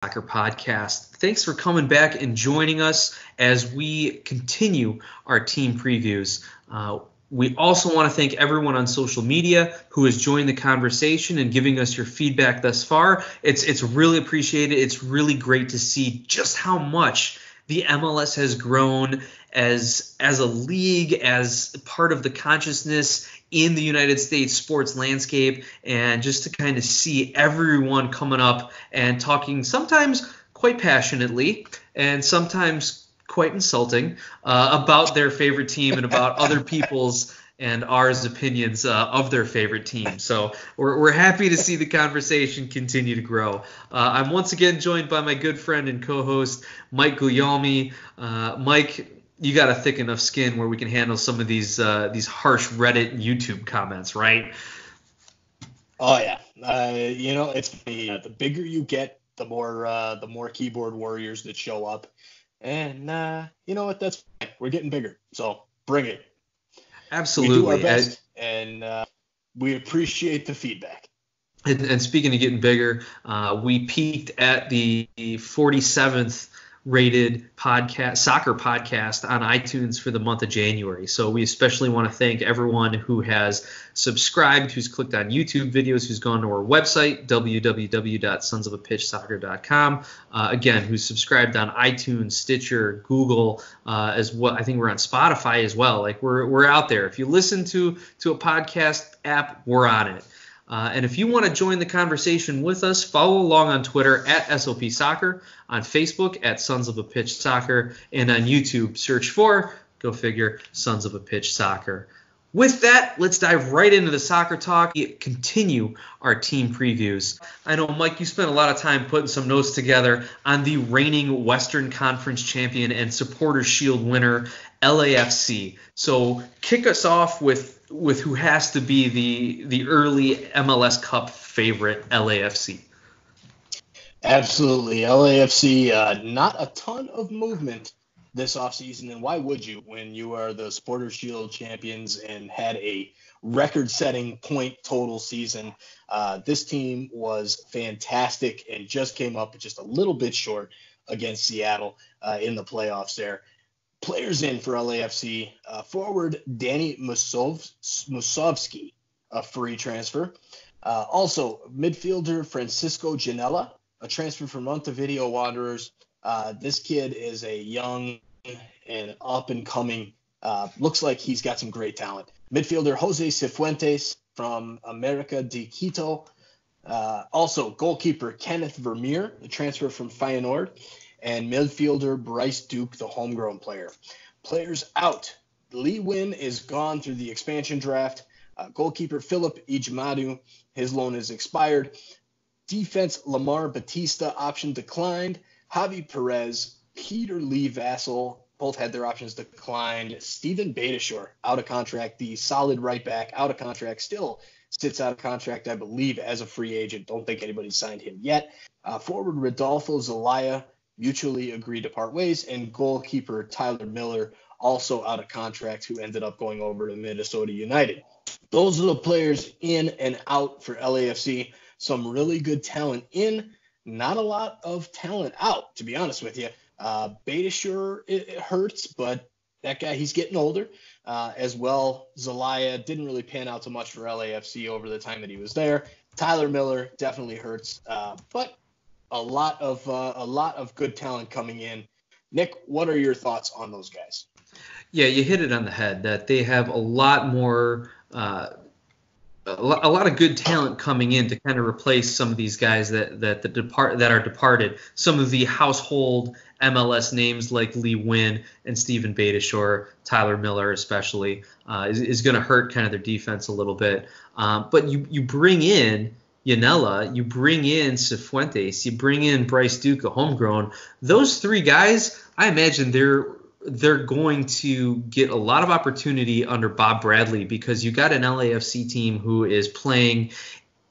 Soccer Podcast. Thanks for coming back and joining us as we continue our team previews. We also want to thank everyone on social media who has joined the conversation and giving us your feedback thus far. It's really appreciated. It's really great to see just how much the MLS has grown as a league, as part of the consciousness in the United States sports landscape, and just to kind of see everyone coming up and talking sometimes quite passionately and sometimes quite insulting about their favorite team and about other people's and ours opinions of their favorite team. So we're happy to see the conversation continue to grow. I'm once again joined by my good friend and co-host, Mike Guglielmi. Mike, you got a thick enough skin where we can handle some of these harsh Reddit and YouTube comments, right? Oh yeah, it's the bigger you get, the more keyboard warriors that show up, and you know what? That's fine. We're getting bigger, so bring it. Absolutely. We do our best, and we appreciate the feedback. And speaking of getting bigger, we peaked at the 47th rated soccer podcast on iTunes for the month of January. So we especially want to thank everyone who has subscribed, who's clicked on YouTube videos, who's gone to our website, www.sonsofapitchsoccer.com. Again, who's subscribed on iTunes, Stitcher, Google, as well. I think we're on Spotify as well. Like we're out there. If you listen to a podcast app, we're on it. And if you want to join the conversation with us, follow along on Twitter at SOP Soccer, on Facebook at Sons of a Pitch Soccer, and on YouTube, search for, go figure, Sons of a Pitch Soccer. With that, let's dive right into the soccer talk. Continue our team previews. I know, Mike, you spent a lot of time putting some notes together on the reigning Western Conference champion and Supporters Shield winner, LAFC. So kick us off with who has to be the early MLS Cup favorite, LAFC. Absolutely. LAFC, not a ton of movement this offseason, and why would you when you are the Supporters Shield champions and had a record-setting point total season? This team was fantastic and just came up just a little bit short against Seattle in the playoffs there. Players in for LAFC, forward Danny Musovski, a free transfer. Also, midfielder Francisco Janela, a transfer from Montevideo Wanderers. This kid is a young and up-and-coming, looks like he's got some great talent. Midfielder Jose Cifuentes from America de Quito. Also, goalkeeper Kenneth Vermeer, the transfer from Feyenoord. And midfielder Bryce Duke, the homegrown player. Players out. Lee Win is gone through the expansion draft. Goalkeeper Philip Ijmadu, his loan is expired. Defense Lamar Batista, option declined. Javi Perez, Peter Lee Vassell, both had their options declined. Steven Beitashour, out of contract. The solid right back, out of contract. Still sits out of contract, I believe, as a free agent. Don't think anybody's signed him yet. Forward Rodolfo Zelaya, mutually agreed to part ways, and goalkeeper Tyler Miller, also out of contract, who ended up going over to Minnesota United. Those are the players in and out for LAFC. Some really good talent in, not a lot of talent out, to be honest with you. Beitashour, it hurts, but that guy, he's getting older. As well, Zelaya didn't really pan out so much for LAFC over the time that he was there. Tyler Miller definitely hurts, but a lot of good talent coming in. Nick, what are your thoughts on those guys? Yeah, you hit it on the head that they have a lot more, a lot of good talent coming in to kind of replace some of these guys that are departed. Some of the household MLS names like Lee Win and Steven Beitashour, Tyler Miller especially, is going to hurt kind of their defense a little bit. But you bring in Yanela, you bring in Cifuentes, you bring in Bryce Duke, a homegrown. Those three guys, I imagine they're going to get a lot of opportunity under Bob Bradley, because you got an LAFC team who is playing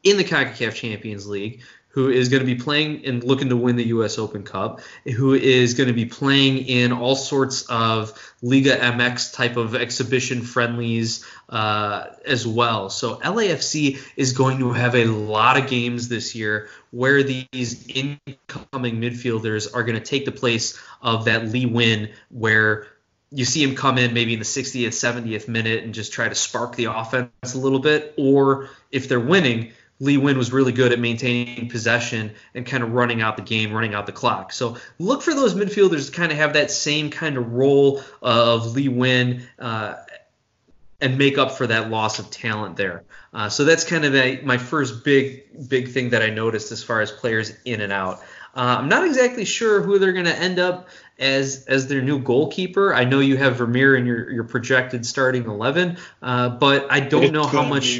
in the CONCACAF Champions League, who is going to be playing and looking to win the U.S. Open Cup, who is going to be playing in all sorts of Liga MX type of exhibition friendlies as well. So LAFC is going to have a lot of games this year where these incoming midfielders are going to take the place of that Lee Win, where you see him come in maybe in the 60th, 70th minute and just try to spark the offense a little bit. Or if they're winning, Lee Win was really good at maintaining possession and kind of running out the game, running out the clock. So look for those midfielders to kind of have that same kind of role of Lee Win and make up for that loss of talent there. So that's kind of my first big thing that I noticed as far as players in and out. I'm not exactly sure who they're going to end up as their new goalkeeper. I know you have Vermeer in your projected starting 11, but I don't know how much.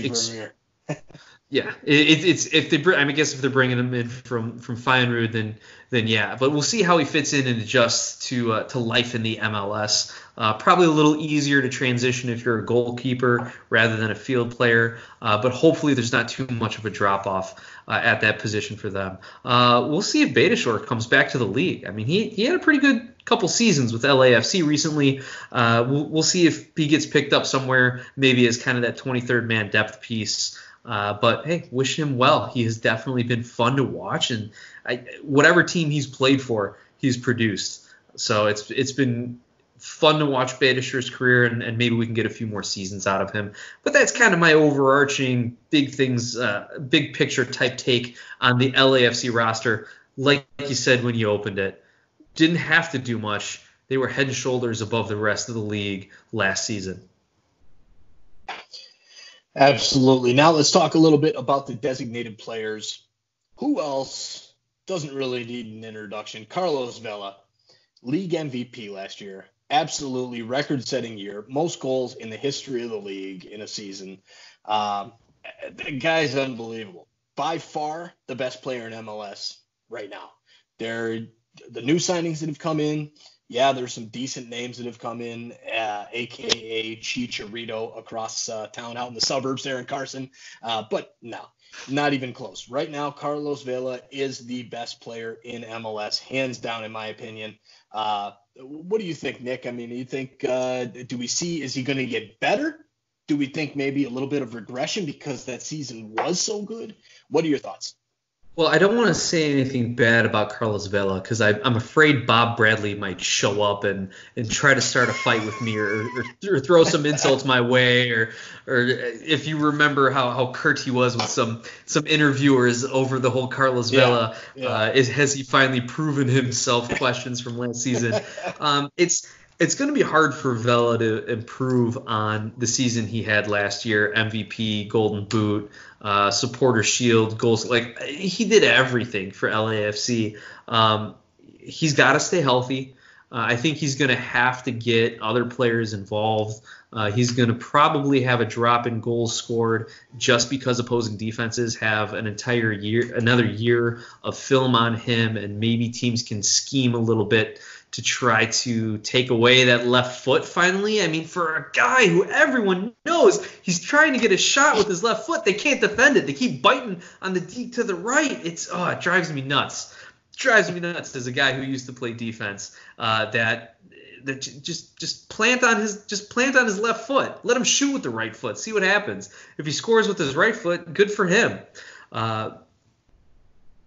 Yeah, it's if they. I guess if they're bringing him in from Feyenoord, then yeah. But we'll see how he fits in and adjusts to life in the MLS. Probably a little easier to transition if you're a goalkeeper rather than a field player. But hopefully there's not too much of a drop off at that position for them. We'll see if Beitashour comes back to the league. I mean, he had a pretty good couple seasons with LAFC recently. We'll see if he gets picked up somewhere, maybe as kind of that 23rd man depth piece. But hey, wish him well. He has definitely been fun to watch, and whatever team he's played for, he's produced. So it's been fun to watch Beitashour's career, and maybe we can get a few more seasons out of him. But that's kind of my overarching big picture type take on the LAFC roster. Like you said when you opened it, didn't have to do much. They were head and shoulders above the rest of the league last season. Absolutely. Now let's talk a little bit about the designated players. Who else doesn't really need an introduction? Carlos Vela, league MVP last year. Absolutely record-setting year. Most goals in the history of the league in a season. The guy's unbelievable. By far the best player in MLS right now. They're the new signings that have come in. Yeah, there's some decent names that have come in, a.k.a. Chicharito across town out in the suburbs there in Carson. But no, not even close. Right now, Carlos Vela is the best player in MLS, hands down, in my opinion. What do you think, Nick? I mean, do you think, is he going to get better? Do we think maybe a little bit of regression because that season was so good? What are your thoughts? Well, I don't want to say anything bad about Carlos Vela because I'm afraid Bob Bradley might show up and try to start a fight with me or throw some insults my way or if you remember how curt he was with some interviewers over the whole Carlos Vela, has he finally proven himself questions from last season. It's going to be hard for Vela to improve on the season he had last year, MVP, Golden Boot, Supporter Shield, goals. Like, he did everything for LAFC. He's got to stay healthy. I think he's going to have to get other players involved. He's going to probably have a drop in goals scored just because opposing defenses have another year of film on him, and maybe teams can scheme a little bit to try to take away that left foot finally. I mean, for a guy who everyone knows he's trying to get a shot with his left foot, they can't defend it. They keep biting on the D to the right. It drives me nuts. It drives me nuts as a guy who used to play defense. That just plant on his left foot. Let him shoot with the right foot. See what happens. If he scores with his right foot, good for him. The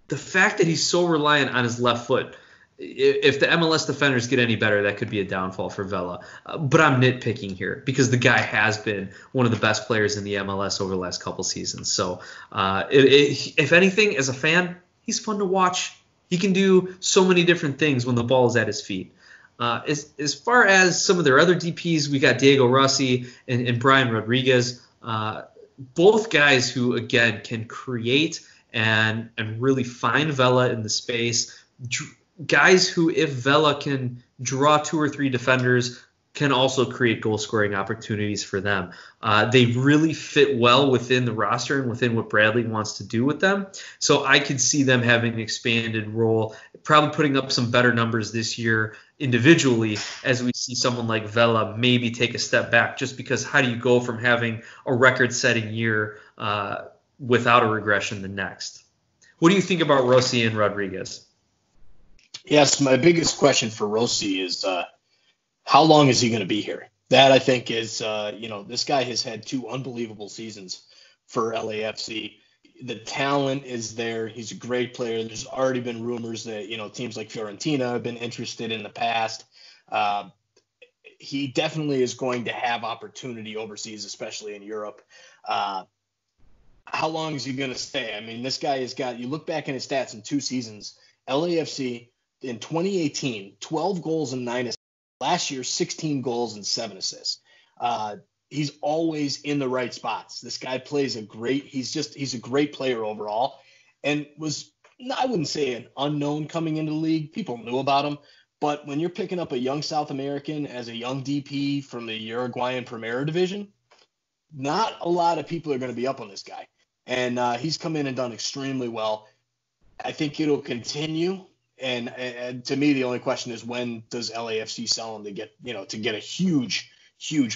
fact that he's so reliant on his left foot, if the MLS defenders get any better, that could be a downfall for Vela. But I'm nitpicking here because the guy has been one of the best players in the MLS over the last couple seasons. So if anything, as a fan, he's fun to watch. He can do so many different things when the ball is at his feet. As far as some of their other DPs, we got Diego Rossi and Brian Rodriguez, both guys who, again, can create and really find Vela in the space. Guys who, if Vela can draw two or three defenders, can also create goal-scoring opportunities for them. They really fit well within the roster and within what Bradley wants to do with them. So I could see them having an expanded role, probably putting up some better numbers this year individually as we see someone like Vela maybe take a step back, just because how do you go from having a record-setting year without a regression the next? What do you think about Rossi and Rodriguez? Yes, my biggest question for Rossi is how long is he going to be here? That I think is, this guy has had 2 unbelievable seasons for LAFC. The talent is there. He's a great player. There's already been rumors that, teams like Fiorentina have been interested in the past. He definitely is going to have opportunity overseas, especially in Europe. How long is he going to stay? I mean, this guy has got, you look back in his stats in 2 seasons, LAFC in 2018, 12 goals and 9 assists. Last year, 16 goals and 7 assists. He's always in the right spots. This guy plays he's a great player overall, and I wouldn't say an unknown coming into the league. People knew about him, but when you're picking up a young South American as a young DP from the Uruguayan Primera Division, not a lot of people are going to be up on this guy. And he's come in and done extremely well. I think it'll continue. And to me, the only question is, when does LAFC sell him to get a huge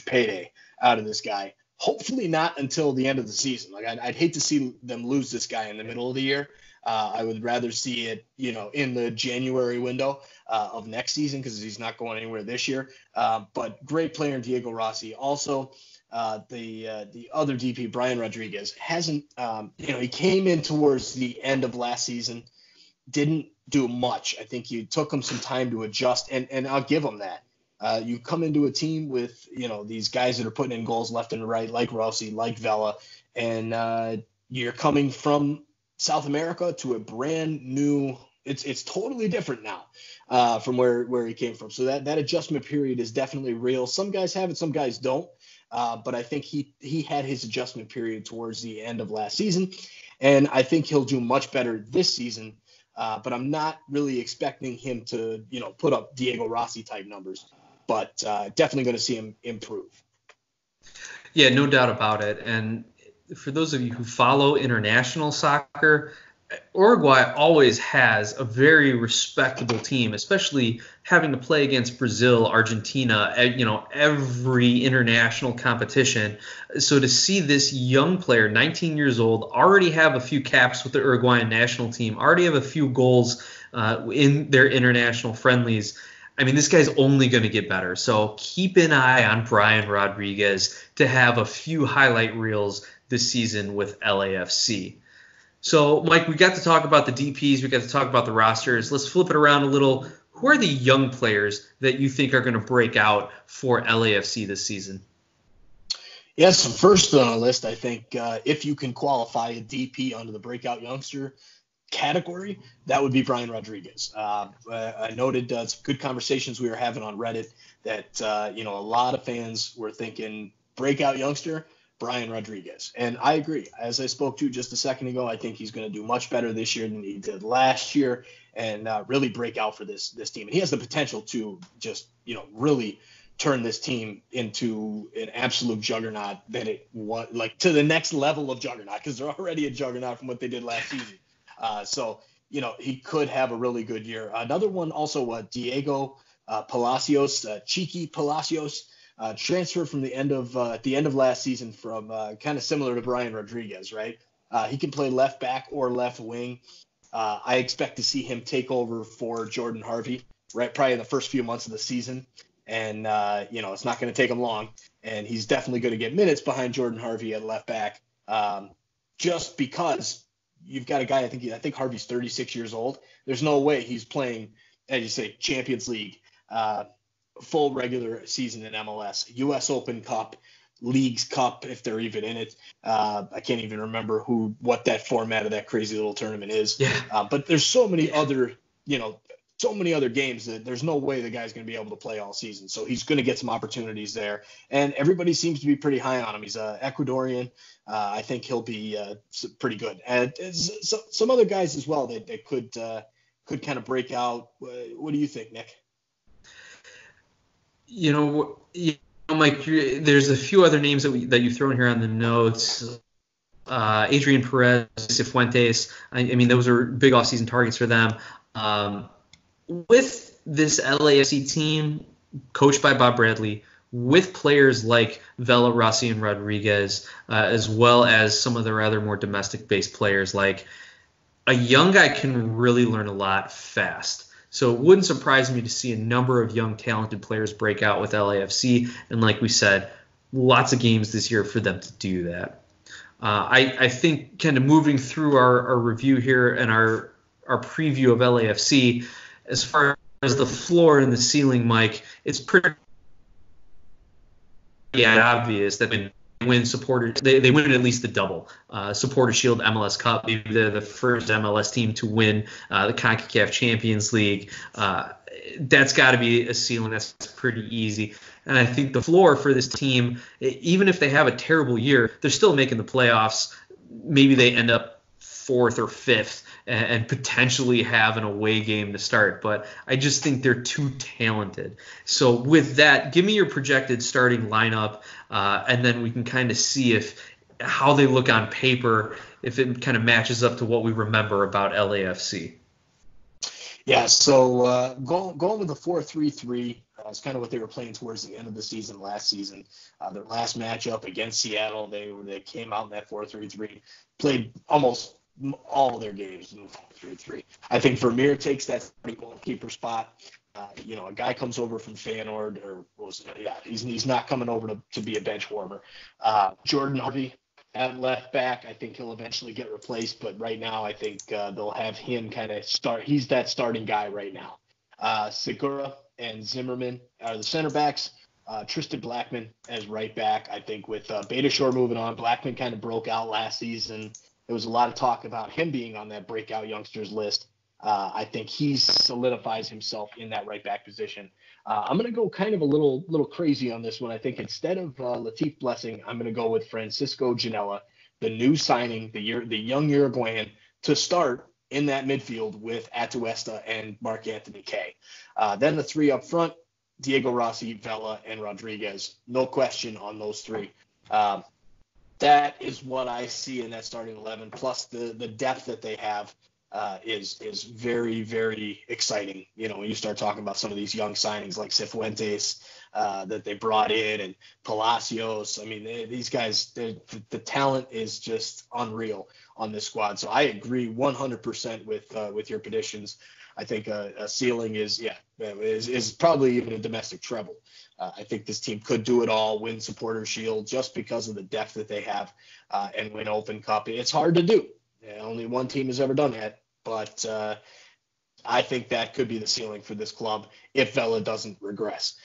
payday out of this guy? Hopefully not until the end of the season. Like I'd hate to see them lose this guy in the middle of the year. I would rather see it, in the January window of next season, because he's not going anywhere this year. But great player in Diego Rossi. Also, the other DP, Brian Rodriguez, hasn't, he came in towards the end of last season, didn't do much. I think you took him some time to adjust, and I'll give him that. You come into a team with, these guys that are putting in goals left and right, like Rossi, like Vela, and you're coming from South America to a brand new, it's totally different now from where he came from. So that adjustment period is definitely real. Some guys have it, some guys don't. But I think he had his adjustment period towards the end of last season, and I think he'll do much better this season. But I'm not really expecting him to, put up Diego Rossi type numbers, but definitely going to see him improve. Yeah, no doubt about it. And for those of you who follow international soccer, Uruguay always has a very respectable team, especially having to play against Brazil, Argentina, every international competition. So to see this young player, 19 years old, already have a few caps with the Uruguayan national team, already have a few goals in their international friendlies, I mean, this guy's only going to get better. So keep an eye on Brian Rodriguez to have a few highlight reels this season with LAFC. So, Mike, we got to talk about the DPs. We got to talk about the rosters. Let's flip it around a little. Who are the young players that you think are going to break out for LAFC this season? Yes, so first on the list, I think if you can qualify a DP under the breakout youngster category, that would be Brian Rodriguez. I noted some good conversations we were having on Reddit that, a lot of fans were thinking breakout youngster, Brian Rodriguez. And I agree. As I spoke to just a second ago, I think he's going to do much better this year than he did last year, and really break out for this team. And he has the potential to just, really turn this team into an absolute juggernaut that it was, like, to the next level of juggernaut, because they're already a juggernaut from what they did last season. So, he could have a really good year. Another one also, Diego Palacios, Cheeky Palacios, transferred from the end of last season from kind of similar to Brian Rodriguez, right? He can play left back or left wing. I expect to see him take over for Jordan Harvey, right? Probably in the first few months of the season. And, it's not going to take him long. And he's definitely going to get minutes behind Jordan Harvey at left back, just because you've got a guy, I think Harvey's 36 years old. There's no way he's playing, as you say, Champions League, full regular season in MLS, U.S. Open Cup, Leagues Cup, if they're even in it. I can't even remember what that format of that crazy little tournament is. Yeah. But there's so many other games that there's no way the guy's going to be able to play all season. So he's going to get some opportunities there. And everybody seems to be pretty high on him. He's Ecuadorian. I think he'll be pretty good. And some other guys as well that could kind of break out. What do you think, Nick? Mike, there's a few other names that you've thrown here on the notes. Adrian Perez, Cifuentes. I mean, those are big offseason targets for them. With this LAFC team, coached by Bob Bradley, with players like Vela, Rossi, and Rodriguez, as well as some of their other more domestic-based players like a young guy can really learn a lot fast. So it wouldn't surprise me to see a number of young, talented players break out with LAFC. And like we said, lots of games this year for them to do that. I think kind of moving through our review here and our preview of LAFC, as far as the floor and the ceiling, Mike, it's pretty obvious that when they win at least the double Supporter Shield MLS Cup. Maybe they're the first MLS team to win the CONCACAF Champions League. That's got to be a ceiling. That's pretty easy. And I think the floor for this team, even if they have a terrible year, they're still making the playoffs. Maybe they end up fourth or fifth and potentially have an away game to start. But I just think they're too talented. So with that, give me your projected starting lineup, and then we can kind of see how they look on paper, if it kind of matches up to what we remember about LAFC. Yeah, so going with the 4-3-3 is kind of what they were playing towards the end of the season last season. Their last matchup against Seattle, they came out in that 4-3-3, played almost all of their games in 4-3-3. I think Vermeer takes that starting goalkeeper spot. A guy comes over from Feyenoord, he's not coming over to be a bench warmer. Jordan Harvey at left back, I think he'll eventually get replaced, but right now I think they'll have him kind of start. He's that starting guy right now. Segura and Zimmerman are the center backs. Tristan Blackman as right back. I think with Beitashour moving on, Blackman kind of broke out last season. There was a lot of talk about him being on that breakout youngsters list. I think he solidifies himself in that right back position. I'm going to go kind of a little crazy on this one. I think instead of Latif Blessing, I'm going to go with Francisco Janela, the new signing, the young Uruguayan, to start in that midfield with Atuesta and Mark Anthony Kaye. Then the three up front, Diego Rossi, Vela, and Rodriguez. No question on those three. That is what I see in that starting 11. Plus the depth that they have is very, very exciting. When you start talking about some of these young signings like Cifuentes that they brought in, and Palacios. I mean, these guys, the talent is just unreal on this squad. So I agree 100% with your predictions. I think a ceiling is probably even a domestic treble. I think this team could do it all, win Supporter Shield just because of the depth that they have, and win Open Cup. It's hard to do. Only one team has ever done that, but I think that could be the ceiling for this club if Vela doesn't regress.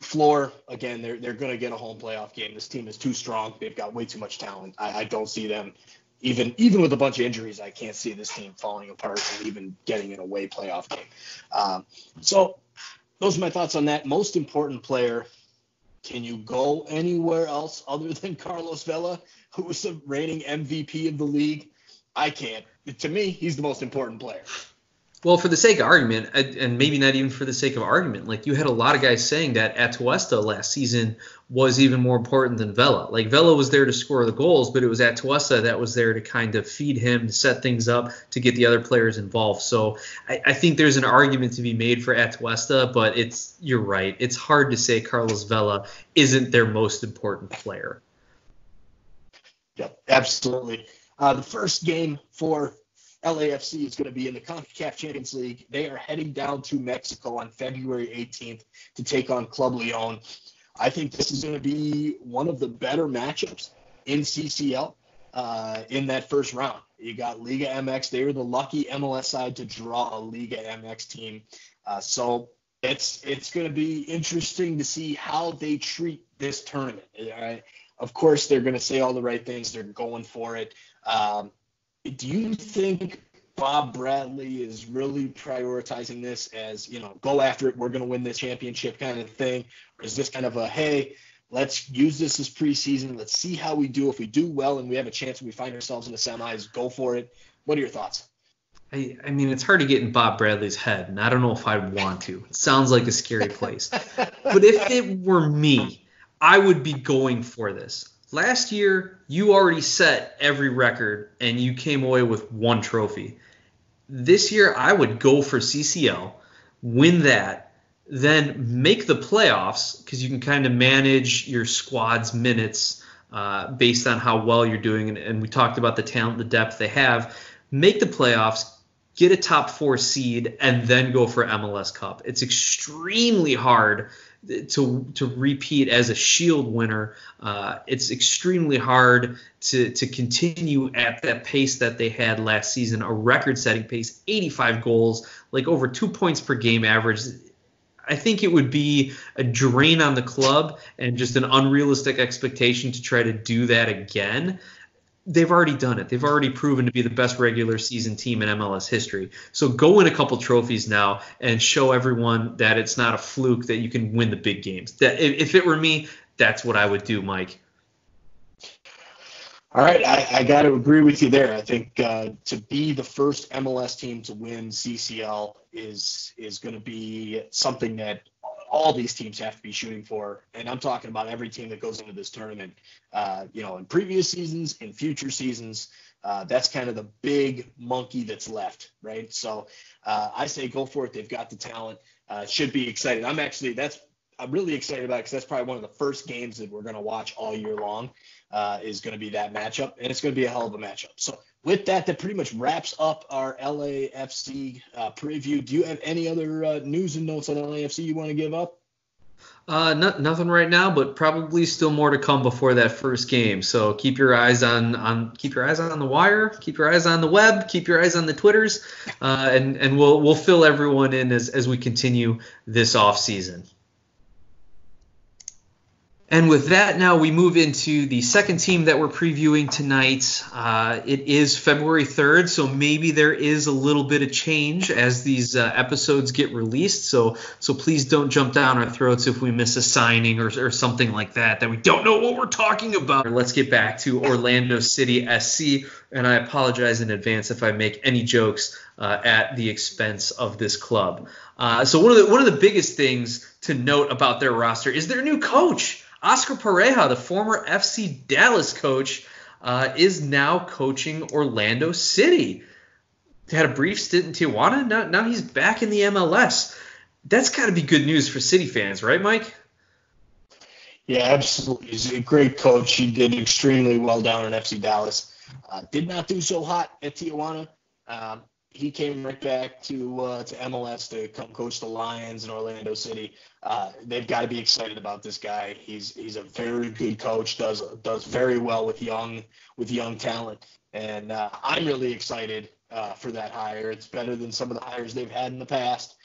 Floor, again, they're going to get a home playoff game. This team is too strong. They've got way too much talent. I don't see them, even with a bunch of injuries, I can't see this team falling apart and even getting an away playoff game. So those are my thoughts on that. Most important player, can you go anywhere else other than Carlos Vela, who was the reigning MVP of the league? I can't. To me, he's the most important player. Well, for the sake of argument, and maybe not even for the sake of argument, like you had a lot of guys saying that Atuesta last season was even more important than Vela. Like Vela was there to score the goals, but it was Atuesta that was there to kind of feed him, to set things up, to get the other players involved. So I think there's an argument to be made for Atuesta, but you're right. It's hard to say Carlos Vela isn't their most important player. Yep, absolutely. The first game for LAFC is going to be in the CONCACAF Champions League. They are heading down to Mexico on February 18th to take on Club Leon. I think this is going to be one of the better matchups in CCL in that first round. You got Liga MX. They were the lucky MLS side to draw a Liga MX team. So it's going to be interesting to see how they treat this tournament. Of course, they're going to say all the right things. They're going for it. Do you think Bob Bradley is really prioritizing this as, go after it, we're going to win this championship kind of thing? Or is this kind of a, hey, let's use this as preseason. Let's see how we do. If we do well and we have a chance and we find ourselves in the semis, go for it. What are your thoughts? I mean, it's hard to get in Bob Bradley's head, and I don't know if I'd want to. It sounds like a scary place. But if it were me, I would be going for this. Last year, you already set every record, and you came away with one trophy. This year, I would go for CCL, win that, then make the playoffs, because you can kind of manage your squad's minutes based on how well you're doing. And we talked about the talent, the depth they have. make the playoffs, get a top 4 seed, and then go for MLS Cup. It's extremely hard to repeat as a Shield winner. It's extremely hard to continue at that pace that they had last season, a record-setting pace, 85 goals, like over 2 points per game average. I think it would be a drain on the club and just an unrealistic expectation to try to do that again. They've already done it. They've already proven to be the best regular season team in MLS history. So go win a couple trophies now and show everyone that it's not a fluke, that you can win the big games. That if it were me, that's what I would do, Mike. All right, I got to agree with you there. I think to be the first MLS team to win CCL is going to be something that all these teams have to be shooting for. And I'm talking about every team that goes into this tournament, in previous seasons, in future seasons. That's kind of the big monkey that's left, right? So I say go for it. They've got the talent. Should be excited. I'm really excited about it because that's probably one of the first games that we're going to watch all year long is going to be that matchup, and it's going to be a hell of a matchup. So with that pretty much wraps up our LAFC preview. Do you have any other news and notes on LAFC you want to give up? Nothing right now, but probably still more to come before that first game. So keep your eyes on the wire, keep your eyes on the web, keep your eyes on the Twitters, and we'll fill everyone in as we continue this off season. And with that, now we move into the second team that we're previewing tonight. It is February 3rd, so maybe there is a little bit of change as these episodes get released. So please don't jump down our throats if we miss a signing or something like that we don't know what we're talking about. Let's get back to Orlando City SC, and I apologize in advance if I make any jokes at the expense of this club. So one of the biggest things to note about their roster is their new coach. Oscar Pareja, the former FC Dallas coach, is now coaching Orlando City. He had a brief stint in Tijuana. Now he's back in the MLS. That's got to be good news for City fans, right, Mike? Yeah, absolutely. He's a great coach. He did extremely well down in FC Dallas. Did not do so hot at Tijuana. He came right back to MLS to come coach the Lions in Orlando City. They've got to be excited about this guy. He's a very good coach. Does very well with young talent, and I'm really excited for that hire. It's better than some of the hires they've had in the past.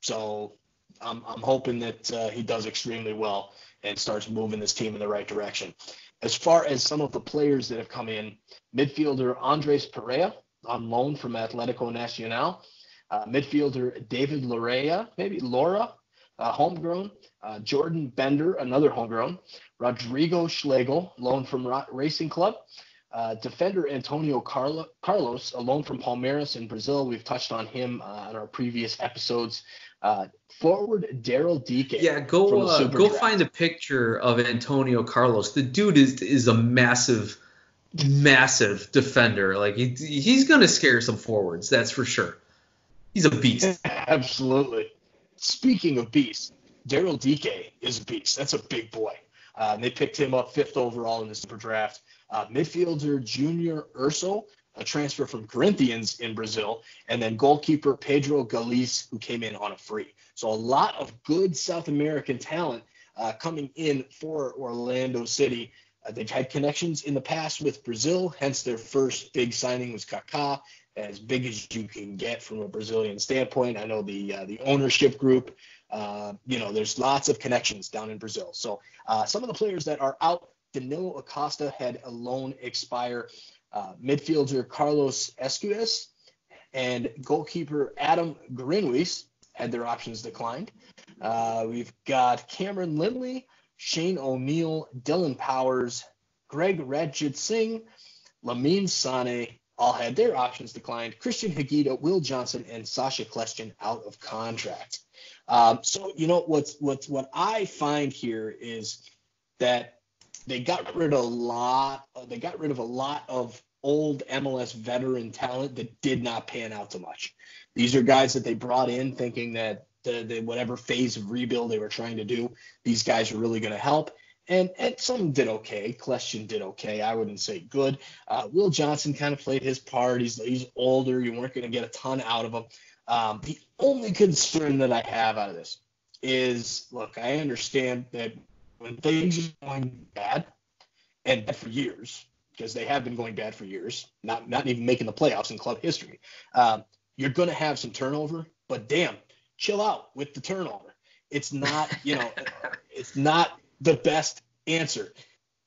So I'm hoping that he does extremely well and starts moving this team in the right direction. As far as some of the players that have come in, midfielder Andres Perea, on loan from Atletico Nacional. Midfielder David Laura, homegrown. Jordan Bender, another homegrown. Rodrigo Schlegel, loan from Racing Club. Defender Antonio Carlos, a loan from Palmeiras in Brazil. We've touched on him on our previous episodes. Forward Daryl Dike. Yeah, go find a picture of Antonio Carlos. The dude is a massive defender. Like he's going to scare some forwards, that's for sure. He's a beast. Absolutely. Speaking of beasts, Daryl Dike is a beast. That's a big boy. They picked him up 5th overall in the super draft. Midfielder Junior Urso, a transfer from Corinthians in Brazil, and then goalkeeper Pedro Galiz, who came in on a free. So a lot of good South American talent coming in for Orlando City. They've had connections in the past with Brazil, hence their first big signing was Kaká, as big as you can get from a Brazilian standpoint. I know the ownership group, there's lots of connections down in Brazil. So some of the players that are out, Danilo Acosta had a loan expire, midfielder Carlos Esquives, and goalkeeper Adam Greenhuis had their options declined. We've got Cameron Lindley, Shane O'Neill, Dylan Powers, Greg Rajit Singh, Lamine Sane all had their options declined. Christian Higuita, Will Johnson, and Sasha Kleshchin out of contract. So what I find here is that they got rid of a lot of old MLS veteran talent that did not pan out too much. These are guys that they brought in thinking that the whatever phase of rebuild they were trying to do, these guys are really going to help. And some did okay. Question did okay. I wouldn't say good. Will Johnson kind of played his part. He's older. You weren't going to get a ton out of him. The only concern that I have out of this is, look, I understand that when things are going bad, and bad for years, because they have been going bad for years, not even making the playoffs in club history, you're going to have some turnover, but damn, chill out with the turnover. It's not, it's not the best answer.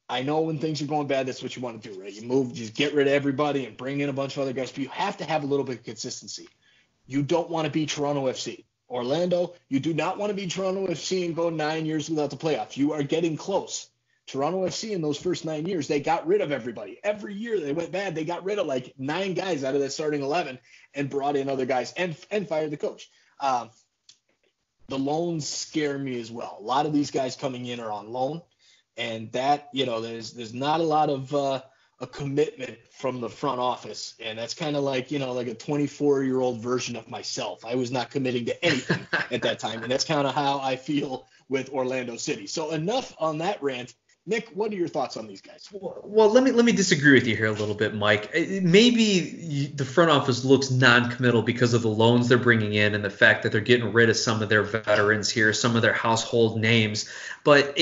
I know when things are going bad, that's what you want to do, right? You just get rid of everybody and bring in a bunch of other guys, but you have to have a little bit of consistency. You don't want to be Toronto FC. Orlando, you do not want to be Toronto FC and go 9 years without the playoffs. You are getting close. Toronto FC in those first 9 years, they got rid of everybody. Every year they went bad, they got rid of like 9 guys out of that starting 11 and brought in other guys and fired the coach. The loans scare me as well. A lot of these guys coming in are on loan, and that, there's not a lot of a commitment from the front office, and that's kind of like, like a 24-year-old version of myself. I was not committing to anything at that time, and that's kind of how I feel with Orlando City. So enough on that rant. Nick, what are your thoughts on these guys? Well, let me disagree with you here a little bit, Mike. Maybe the front office looks non-committal because of the loans they're bringing in and the fact that they're getting rid of some of their veterans here, some of their household names. But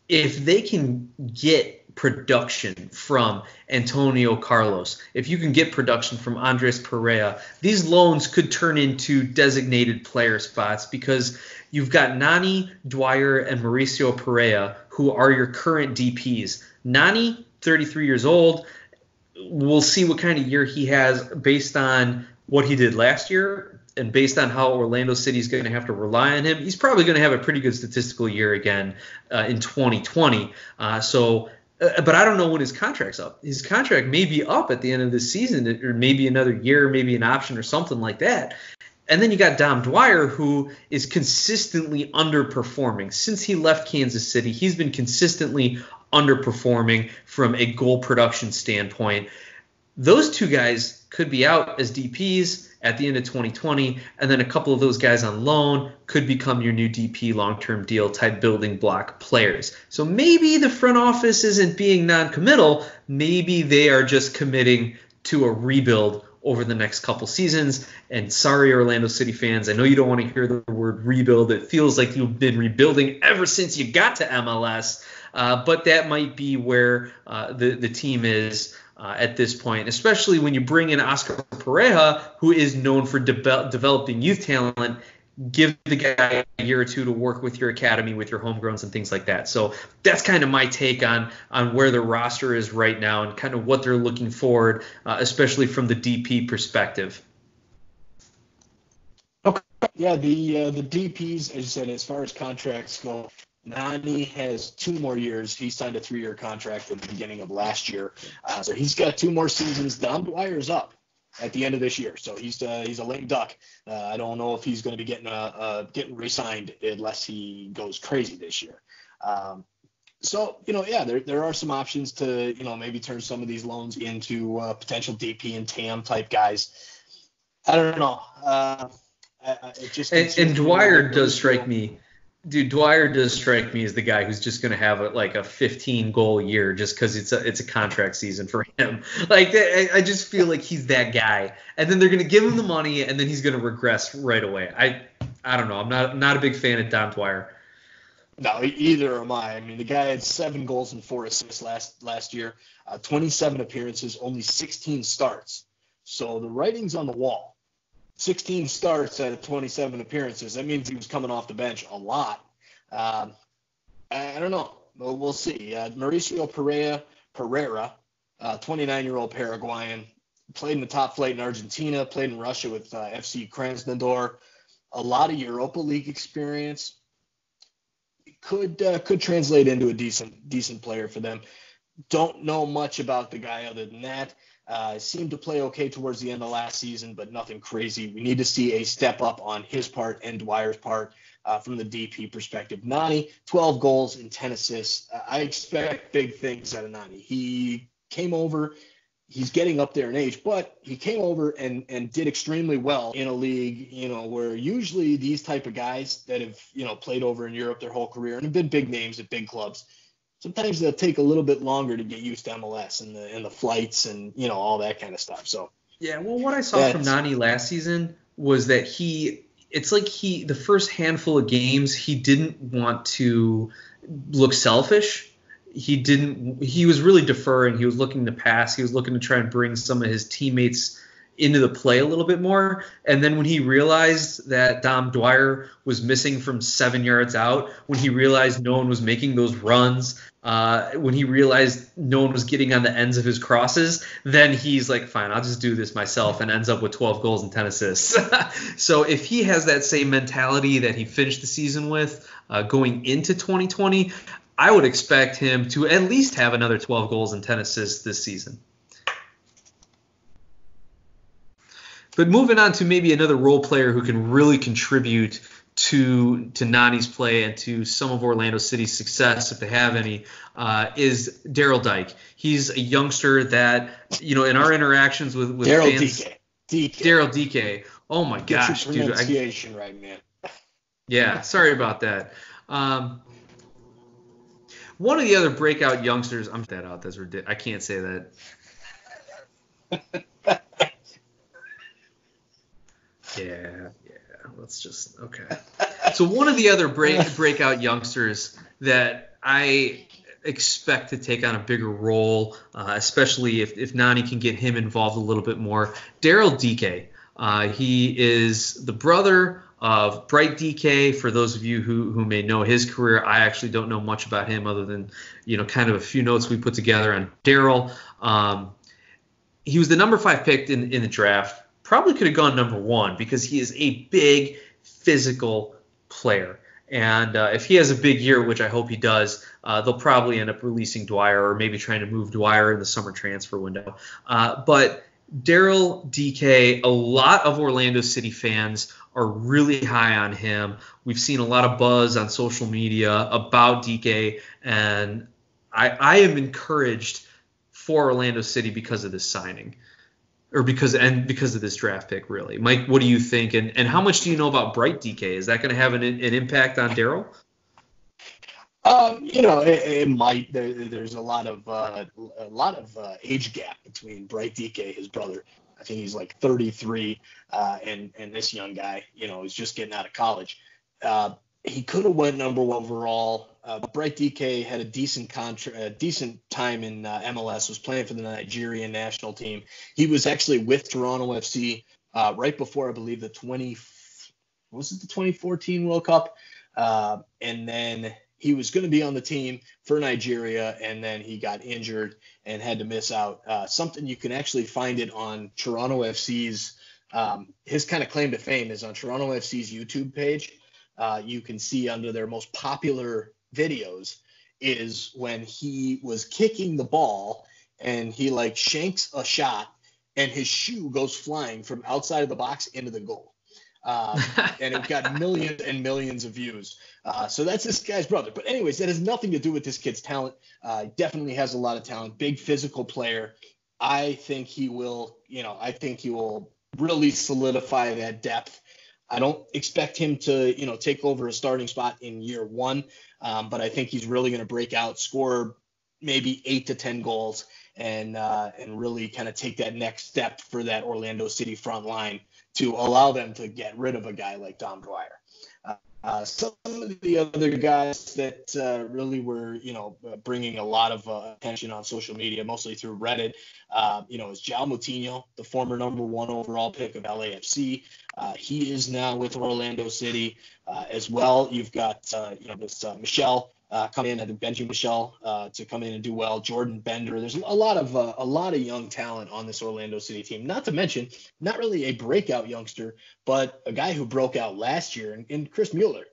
if they can get production from Antonio Carlos, if you can get production from Andres Perea, these loans could turn into designated player spots because you've got Nani, Dwyer, and Mauricio Perea, who are your current DPs. Nani, 33 years old. We'll see what kind of year he has based on what he did last year and based on how Orlando City is going to have to rely on him. He's probably going to have a pretty good statistical year again in 2020. But I don't know when his contract's up. His contract may be up at the end of this season, or maybe another year, maybe an option or something like that. And then you got Dom Dwyer, who is consistently underperforming. Since he left Kansas City, he's been consistently underperforming from a goal production standpoint. Those two guys could be out as DPs at the end of 2020, and then a couple of those guys on loan could become your new DP long-term deal type building block players. So maybe the front office isn't being non-committal. Maybe they are just committing to a rebuild over the next couple seasons. And sorry, Orlando City fans, I know you don't want to hear the word rebuild. It feels like you've been rebuilding ever since you got to MLS. But that might be where the team is at this point, especially when you bring in Oscar Pereja, who is known for developing youth talent. Give the guy a year or two to work with your academy, with your homegrowns and things like that. So that's kind of my take on where the roster is right now and kind of what they're looking forward, especially from the DP perspective. Okay. Yeah, the DPs, as you said, as far as contracts go, Nani has 2 more years. He signed a 3-year contract at the beginning of last year. So he's got 2 more seasons. Dom Dwyer's up at the end of this year. So he's a lame duck. I don't know if he's going to be getting re-signed unless he goes crazy this year. There are some options to, maybe turn some of these loans into potential DP and TAM type guys. I don't know. And Dwyer does strike me. Dude, Dwyer does strike me as the guy who's just going to have a 15-goal year just because it's a contract season for him. I just feel like he's that guy. And then they're going to give him the money, and then he's going to regress right away. I don't know. I'm not a big fan of Dom Dwyer. No, either am I. I mean, the guy had 7 goals and 4 assists last year, 27 appearances, only 16 starts. So the writing's on the wall. 16 starts out of 27 appearances. That means he was coming off the bench a lot. I don't know. We'll see. Mauricio Pereira, 29-year-old Paraguayan, played in the top flight in Argentina, played in Russia with FC Krasnodar. A lot of Europa League experience. Could translate into a decent player for them. Don't know much about the guy other than that. Seemed to play okay towards the end of last season, but nothing crazy. We need to see a step up on his part and Dwyer's part from the DP perspective. Nani, 12 goals and 10 assists. I expect big things out of Nani. He came over. He's getting up there in age, but he came over and did extremely well in a league, where usually these type of guys that have, played over in Europe their whole career and have been big names at big clubs sometimes they'll take a little bit longer to get used to MLS and the flights and all that kind of stuff. So yeah, well, what I saw from Nani last season was that the first handful of games he didn't want to look selfish. He was really deferring. He was looking to pass. He was looking to try and bring some of his teammates into the play a little bit more. And then when he realized that Dom Dwyer was missing from 7 yards out, when he realized no one was making those runs, when he realized no one was getting on the ends of his crosses, then he's like, fine, I'll just do this myself, and ends up with 12 goals and 10 assists. So if he has that same mentality that he finished the season with going into 2020, I would expect him to at least have another 12 goals and 10 assists this season. But moving on to maybe another role player who can really contribute to Nani's play and to some of Orlando City's success, if they have any, is Daryl Dike. He's a youngster that, in our interactions with Daryl fans. DK. Daryl DK. Oh my gosh, dude. Pronunciation right, man. Yeah, sorry about that. One of the other breakout youngsters, I'm that out. That's ridiculous. I can't say that. Yeah. Let's just okay. So one of the other breakout youngsters that I expect to take on a bigger role, especially if Nani can get him involved a little bit more, Daryl DK. He is the brother of Bright DK. For those of you who may know his career, I actually don't know much about him other than kind of a few notes we put together on Daryl. He was the number 5 pick in the draft. Probably could have gone number 1 because he is a big physical player. And if he has a big year, which I hope he does, they'll probably end up releasing Dwyer or maybe trying to move Dwyer in the summer transfer window. But Daryl DK, a lot of Orlando City fans are really high on him. We've seen a lot of buzz on social media about DK, and I am encouraged for Orlando City because of this signing. Or because of this draft pick, really. Mike, what do you think? And how much do you know about Bright DK? Is that going to have an impact on Daryl? It might. There's a lot of age gap between Bright DK, his brother. I think he's like 33, and this young guy, is just getting out of college. He could have went number 1 overall. Bright DK had a decent time in MLS, was playing for the Nigerian national team. He was actually with Toronto FC right before, I believe, the 2014 World Cup. And then he was going to be on the team for Nigeria, and then he got injured and had to miss out. Something you can actually find it on Toronto FC's, his kind of claim to fame is on Toronto FC's YouTube page. You can see under their most popular videos is when he was kicking the ball and he shanks a shot and his shoe goes flying from outside of the box into the goal. And it got millions and millions of views. So that's this guy's brother. But anyways, that has nothing to do with this kid's talent. Definitely has a lot of talent, big physical player. I think he will really solidify that depth. I don't expect him to, take over a starting spot in year 1, but I think he's really going to break out, score maybe 8 to 10 goals, and really kind of take that next step for that Orlando City front line to allow them to get rid of a guy like Dom Dwyer. Some of the other guys that really were, bringing a lot of attention on social media, mostly through Reddit, is João Moutinho, the former number 1 overall pick of LAFC. He is now with Orlando City as well. You've got, this Michel come in, I think Benji Michel to come in and do well. Jordan Bender. There's a lot of young talent on this Orlando City team. Not to mention, not really a breakout youngster, but a guy who broke out last year in Chris Mueller.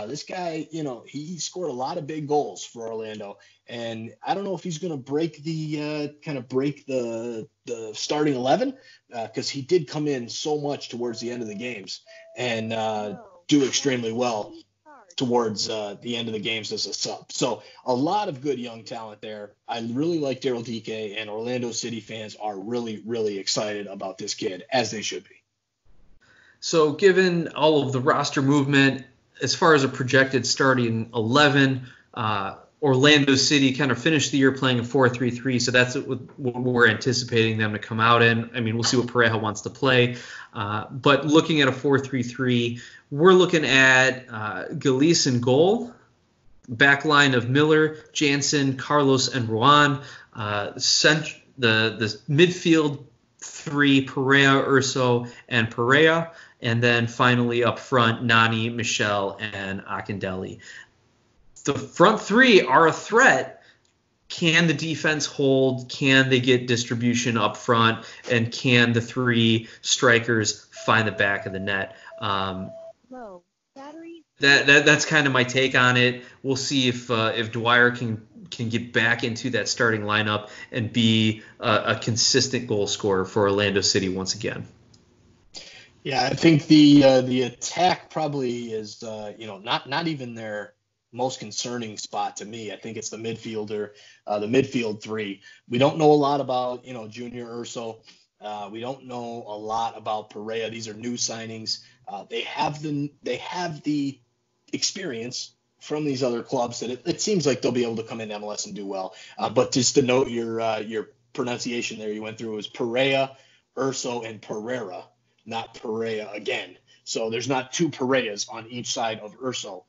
This guy, he scored a lot of big goals for Orlando, and I don't know if he's going to break the starting 11 because he did come in so much towards the end of the games and do extremely well towards the end of the games as a sub. So a lot of good young talent there. I really like Daryl DK, and Orlando City fans are really, really excited about this kid, as they should be. So given all of the roster movement, as far as a projected starting 11, Orlando City kind of finished the year playing a 4-3-3, so that's what we're anticipating them to come out in. I mean, we'll see what Pareja wants to play. But looking at a 4-3-3, we're looking at Galice in goal, back line of Miller, Jansen, Carlos, and Ruan. The midfield three, Pareja, Urso, and Pareja. And then finally up front, Nani, Michel, and Akindele. The front three are a threat. Can the defense hold? Can they get distribution up front? And can the three strikers find the back of the net? That's kind of my take on it. We'll see if Dwyer can get back into that starting lineup and be a consistent goal scorer for Orlando City once again. Yeah, I think the attack probably is not even their most concerning spot to me. I think it's the midfielder, the midfield three. We don't know a lot about Junior Urso. We don't know a lot about Pareja. These are new signings. They have the experience from these other clubs that it seems like they'll be able to come in MLS and do well. But just to note your pronunciation there, you went through, it was Pareja, Urso, and Pereira, not Pareja again. So there's not two Parejas on each side of Urso.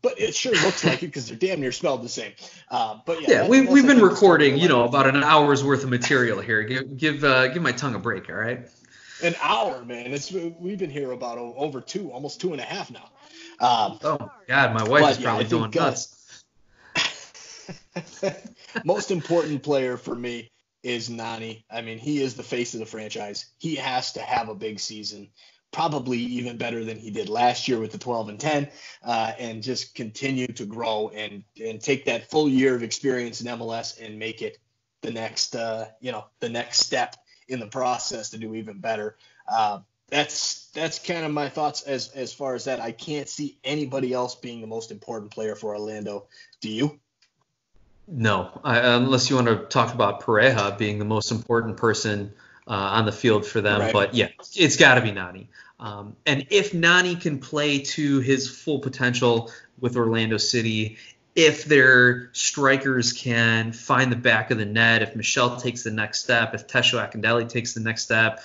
But it sure looks like it because they're damn near spelled the same. But yeah, we've been recording, about an hour's worth of material here. Give my tongue a break, all right? An hour, man. We've been here about over almost 2.5 now. Oh God, my wife is probably going nuts. Most important player for me is Nani. I mean, he is the face of the franchise. He has to have a big season. Probably even better than he did last year with the 12-10, and just continue to grow and take that full year of experience in MLS and make it the next step in the process to do even better. That's kind of my thoughts as far as that. I can't see anybody else being the most important player for Orlando. Do you? No, unless you want to talk about Pareja being the most important person on the field for them. Right. But yeah, it's got to be Nani. And if Nani can play to his full potential with Orlando City, if their strikers can find the back of the net, if Michel takes the next step, if Tesho Akindele takes the next step,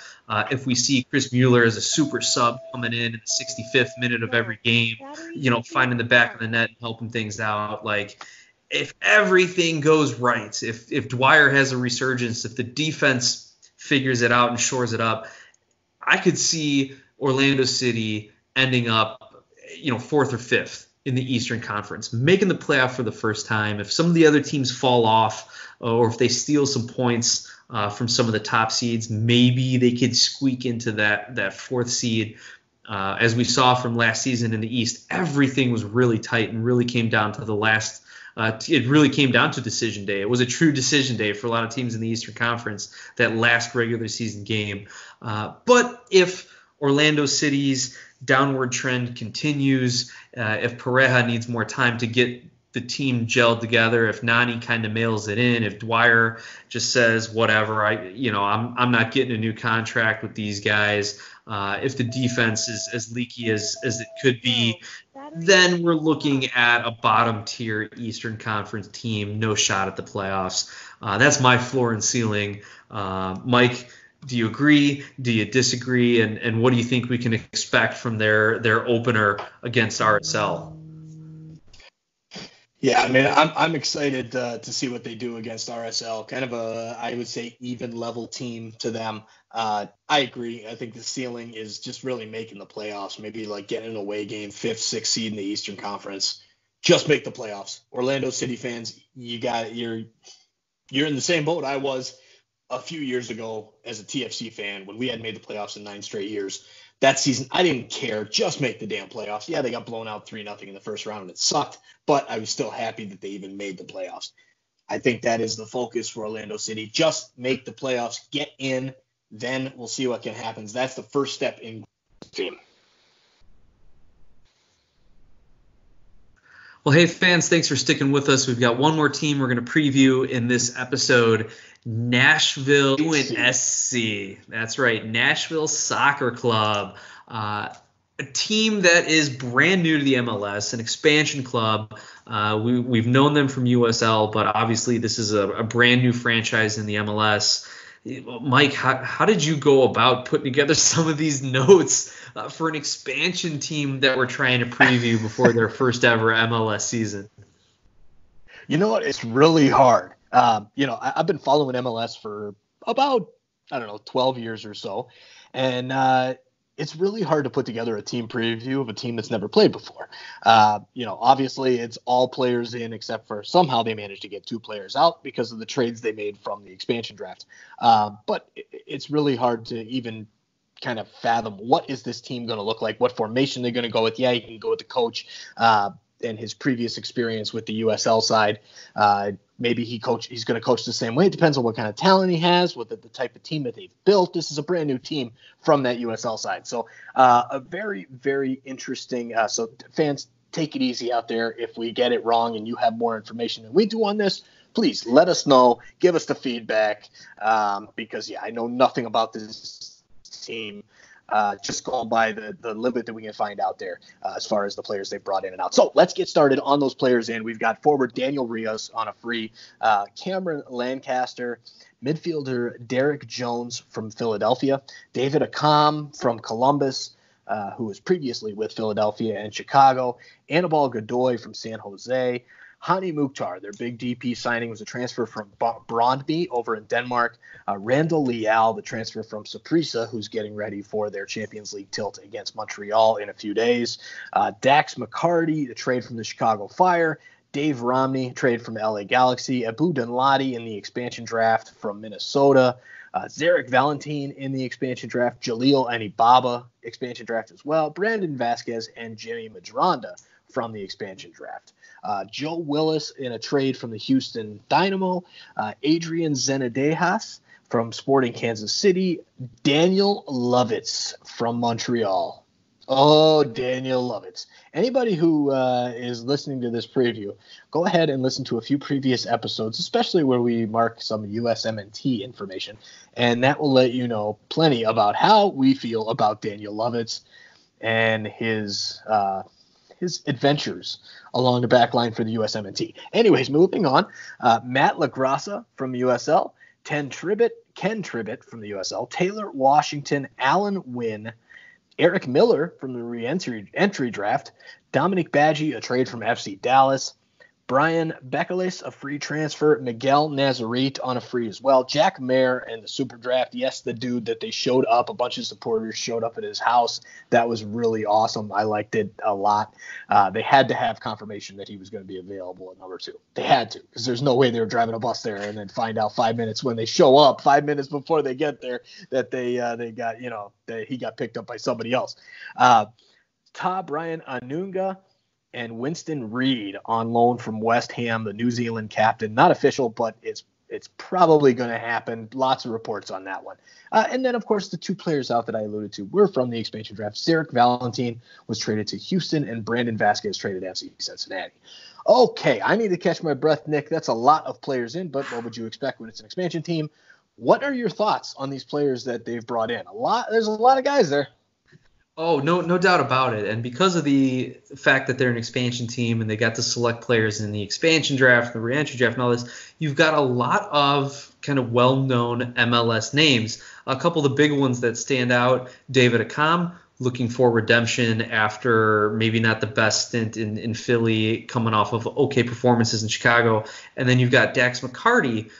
if we see Chris Mueller as a super sub coming in the 65th minute of every game, finding the back of the net and helping things out, like if everything goes right, if Dwyer has a resurgence, if the defense figures it out and shores it up, I could see Orlando City ending up, 4th or 5th in the Eastern Conference, making the playoff for the first time. If some of the other teams fall off or if they steal some points from some of the top seeds, maybe they could squeak into that 4th seed. As we saw from last season in the East, everything was really tight and really came down to the last it really came down to decision day. It was a true decision day for a lot of teams in the Eastern Conference, that last regular season game. But if Orlando City's downward trend continues, if Pareja needs more time to get the team gelled together, if Nani kind of mails it in, if Dwyer just says whatever, I'm not getting a new contract with these guys, if the defense is as leaky as it could be, then we're looking at a bottom tier Eastern Conference team, no shot at the playoffs. That's my floor and ceiling. Mike, do you agree? Do you disagree? And what do you think we can expect from their opener against RSL? Yeah, I mean, I'm excited to see what they do against RSL. Kind of I would say, even level team to them. I agree. I think the ceiling is just really making the playoffs. Maybe like getting an away game, 5th, 6th seed in the Eastern Conference. Just make the playoffs. Orlando City fans, you're in the same boat I was a few years ago as a TFC fan when we had made the playoffs in 9 straight years. That season, I didn't care. Just make the damn playoffs. Yeah, they got blown out 3-0 in the first round, and it sucked, but I was still happy that they even made the playoffs. I think that is the focus for Orlando City. Just make the playoffs, get in, then we'll see what can happen. That's the first step in the team. Well, hey, fans, thanks for sticking with us. We've got one more team we're going to preview in this episode, Nashville SC. That's right, Nashville Soccer Club. a team that is brand new to the MLS, an expansion club. We've known them from USL, but obviously this is a brand new franchise in the MLS. Mike, how did you go about putting together some of these notes for an expansion team that we're trying to preview before their first ever MLS season? You know what? It's really hard. I've been following MLS for about, 12 years or so. And it's really hard to put together a team preview of a team that's never played before. Obviously it's all players in except for somehow they managed to get 2 players out because of the trades they made from the expansion draft. But it's really hard to even kind of fathom what is this team going to look like, what formation they're going to go with. Yeah, you can go with the coach and his previous experience with the USL side. Maybe he's going to coach the same way. It depends on what kind of talent he has, what the type of team that they've built. This is a brand new team from that USL side. So a very, very interesting. So fans, take it easy out there. If we get it wrong and you have more information than we do on this, please let us know. Give us the feedback because, I know nothing about this team. Just going by the little bit that we can find out there as far as the players they've brought in and out. So let's get started on those players in. We've got forward Daniel Rios on a free, Cameron Lancaster, midfielder Derek Jones from Philadelphia, David Akam from Columbus, who was previously with Philadelphia and Chicago, Anibal Godoy from San Jose, Hani Mukhtar, their big DP signing, was a transfer from Brøndby over in Denmark. Randall Leal, the transfer from Saprissa, who's getting ready for their Champions League tilt against Montreal in a few days. Dax McCarty, the trade from the Chicago Fire. Dave Romney, trade from the LA Galaxy. Abu Danladi in the expansion draft from Minnesota. Zarek Valentin in the expansion draft. Jaleel Anibaba, expansion draft as well. Brandon Vasquez and Jimmy Madronda from the expansion draft. Joe Willis in a trade from the Houston Dynamo. Adrian Zenadejas from Sporting Kansas City. Daniel Lovitz from Montreal. Oh, Daniel Lovitz. Anybody who is listening to this preview, go ahead and listen to a few previous episodes, especially where we mark some USMNT information, and that will let you know plenty about how we feel about Daniel Lovitz and his adventures along the back line for the USMNT. Anyways, moving on. Matt LaGrassa from USL, Ken Tribbett from the USL, Taylor Washington, Alan Wynn, Eric Miller from the re-entry draft, Dominic Badgie, a trade from FC Dallas, Brian Bekelis, a free transfer, Miguel Nazarit on a free as well, Jack Mayer and the super draft. Yes, the dude that they showed up, a bunch of supporters showed up at his house. That was really awesome. I liked it a lot. They had to have confirmation that he was going to be available at number 2. They had to, because there's no way they were driving a bus there and then find out 5 minutes when they show up, 5 minutes before they get there, that they got, that he got picked up by somebody else. Brian Anunga and Winston Reed on loan from West Ham, the New Zealand captain. Not official, but it's probably going to happen. Lots of reports on that one. And then, of course, the 2 players out that I alluded to were from the expansion draft. Zarek Valentin was traded to Houston, and Brandon Vasquez traded to FC Cincinnati. Okay, I need to catch my breath, Nick. That's a lot of players in, but what would you expect when it's an expansion team? What are your thoughts on these players that they've brought in? There's a lot of guys there. Oh, no doubt about it. And because of the fact that they're an expansion team and they got to select players in the expansion draft, the re-entry draft, and all this, you've got a lot of kind of well-known MLS names. A couple of the big ones that stand out, David Akam, looking for redemption after maybe not the best stint in Philly, coming off of okay performances in Chicago. And then you've got Dax McCarty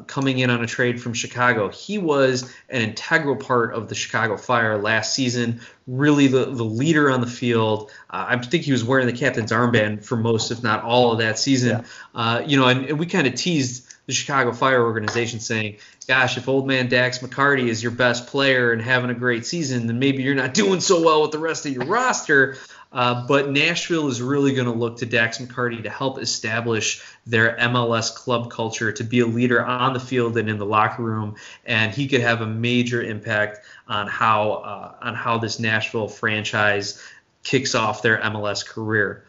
coming in on a trade from Chicago. He was an integral part of the Chicago Fire last season, really the leader on the field. I think he was wearing the captain's armband for most, if not all, of that season. Yeah. And we kind of teased the Chicago Fire organization saying, gosh, if old man Dax McCarty is your best player and having a great season, then maybe you're not doing so well with the rest of your roster. But Nashville is really going to look to Dax McCarty to help establish their MLS club culture, to be a leader on the field and in the locker room, and he could have a major impact on how this Nashville franchise kicks off their MLS career.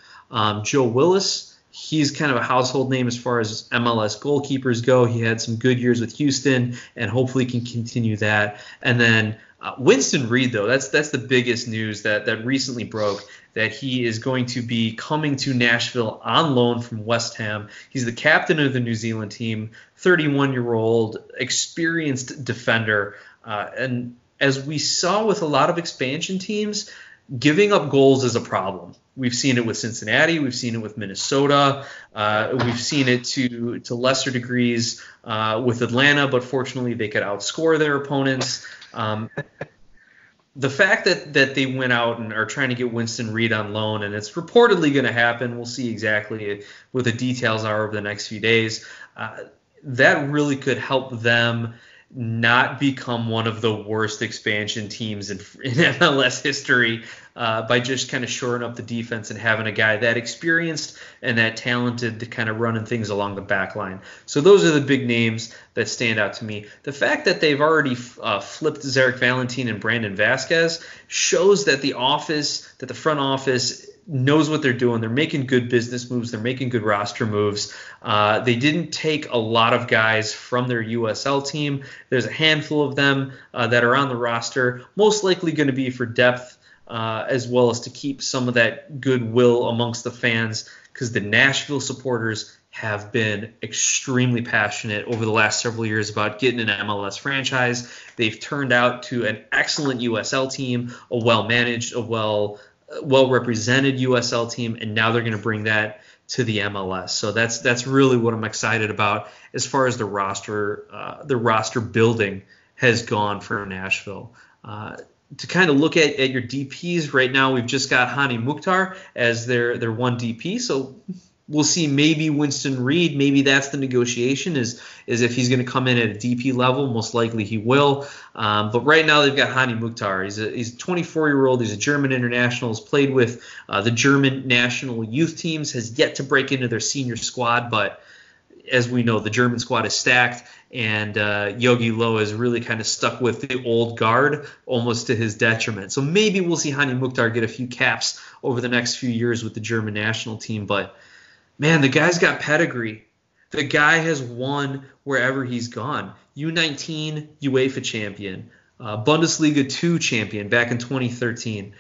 Joe Willis, He's kind of a household name as far as MLS goalkeepers go. He had some good years with Houston, and hopefully can continue that. And then Winston Reid, though, that's the biggest news that recently broke, that he is going to be coming to Nashville on loan from West Ham. He's the captain of the New Zealand team, 31-year-old, experienced defender. And as we saw with a lot of expansion teams, giving up goals is a problem. We've seen it with Cincinnati. We've seen it with Minnesota. We've seen it to lesser degrees with Atlanta, but fortunately they could outscore their opponents. The fact that they went out and are trying to get Winston Reid on loan, and it's reportedly going to happen, we'll see exactly what the details are over the next few days, that really could help them not become one of the worst expansion teams in MLS history by just kind of shoring up the defense and having a guy that experienced and that talented to kind of running things along the back line. So those are the big names that stand out to me. The fact that they've already flipped Zarek Valentin and Brandon Vasquez shows that the front office knows what they're doing. They're making good business moves. They're making good roster moves. They didn't take a lot of guys from their USL team. There's a handful of them that are on the roster, most likely going to be for depth as well as to keep some of that goodwill amongst the fans, because the Nashville supporters have been extremely passionate over the last several years about getting an MLS franchise. They've turned out to an excellent USL team, a well-managed, a well-represented USL team, and now they're going to bring that to the MLS. So that's really what I'm excited about as far as the roster building has gone for Nashville. To kind of look at your DPs right now, we've just got Hani Mukhtar as their one DP. So we'll see, maybe Winston Reid, maybe that's the negotiation, is if he's going to come in at a DP level. Most likely he will. But right now they've got Hani Mukhtar. He's a 24-year-old. He's a German international. Has played with the German national youth teams. Has yet to break into their senior squad. But as we know, the German squad is stacked. And Yogi Low is really kind of stuck with the old guard, almost to his detriment. So maybe we'll see Hani Mukhtar get a few caps over the next few years with the German national team. But man, the guy's got pedigree. The guy has won wherever he's gone. U19 UEFA champion, Bundesliga 2 champion back in 2013.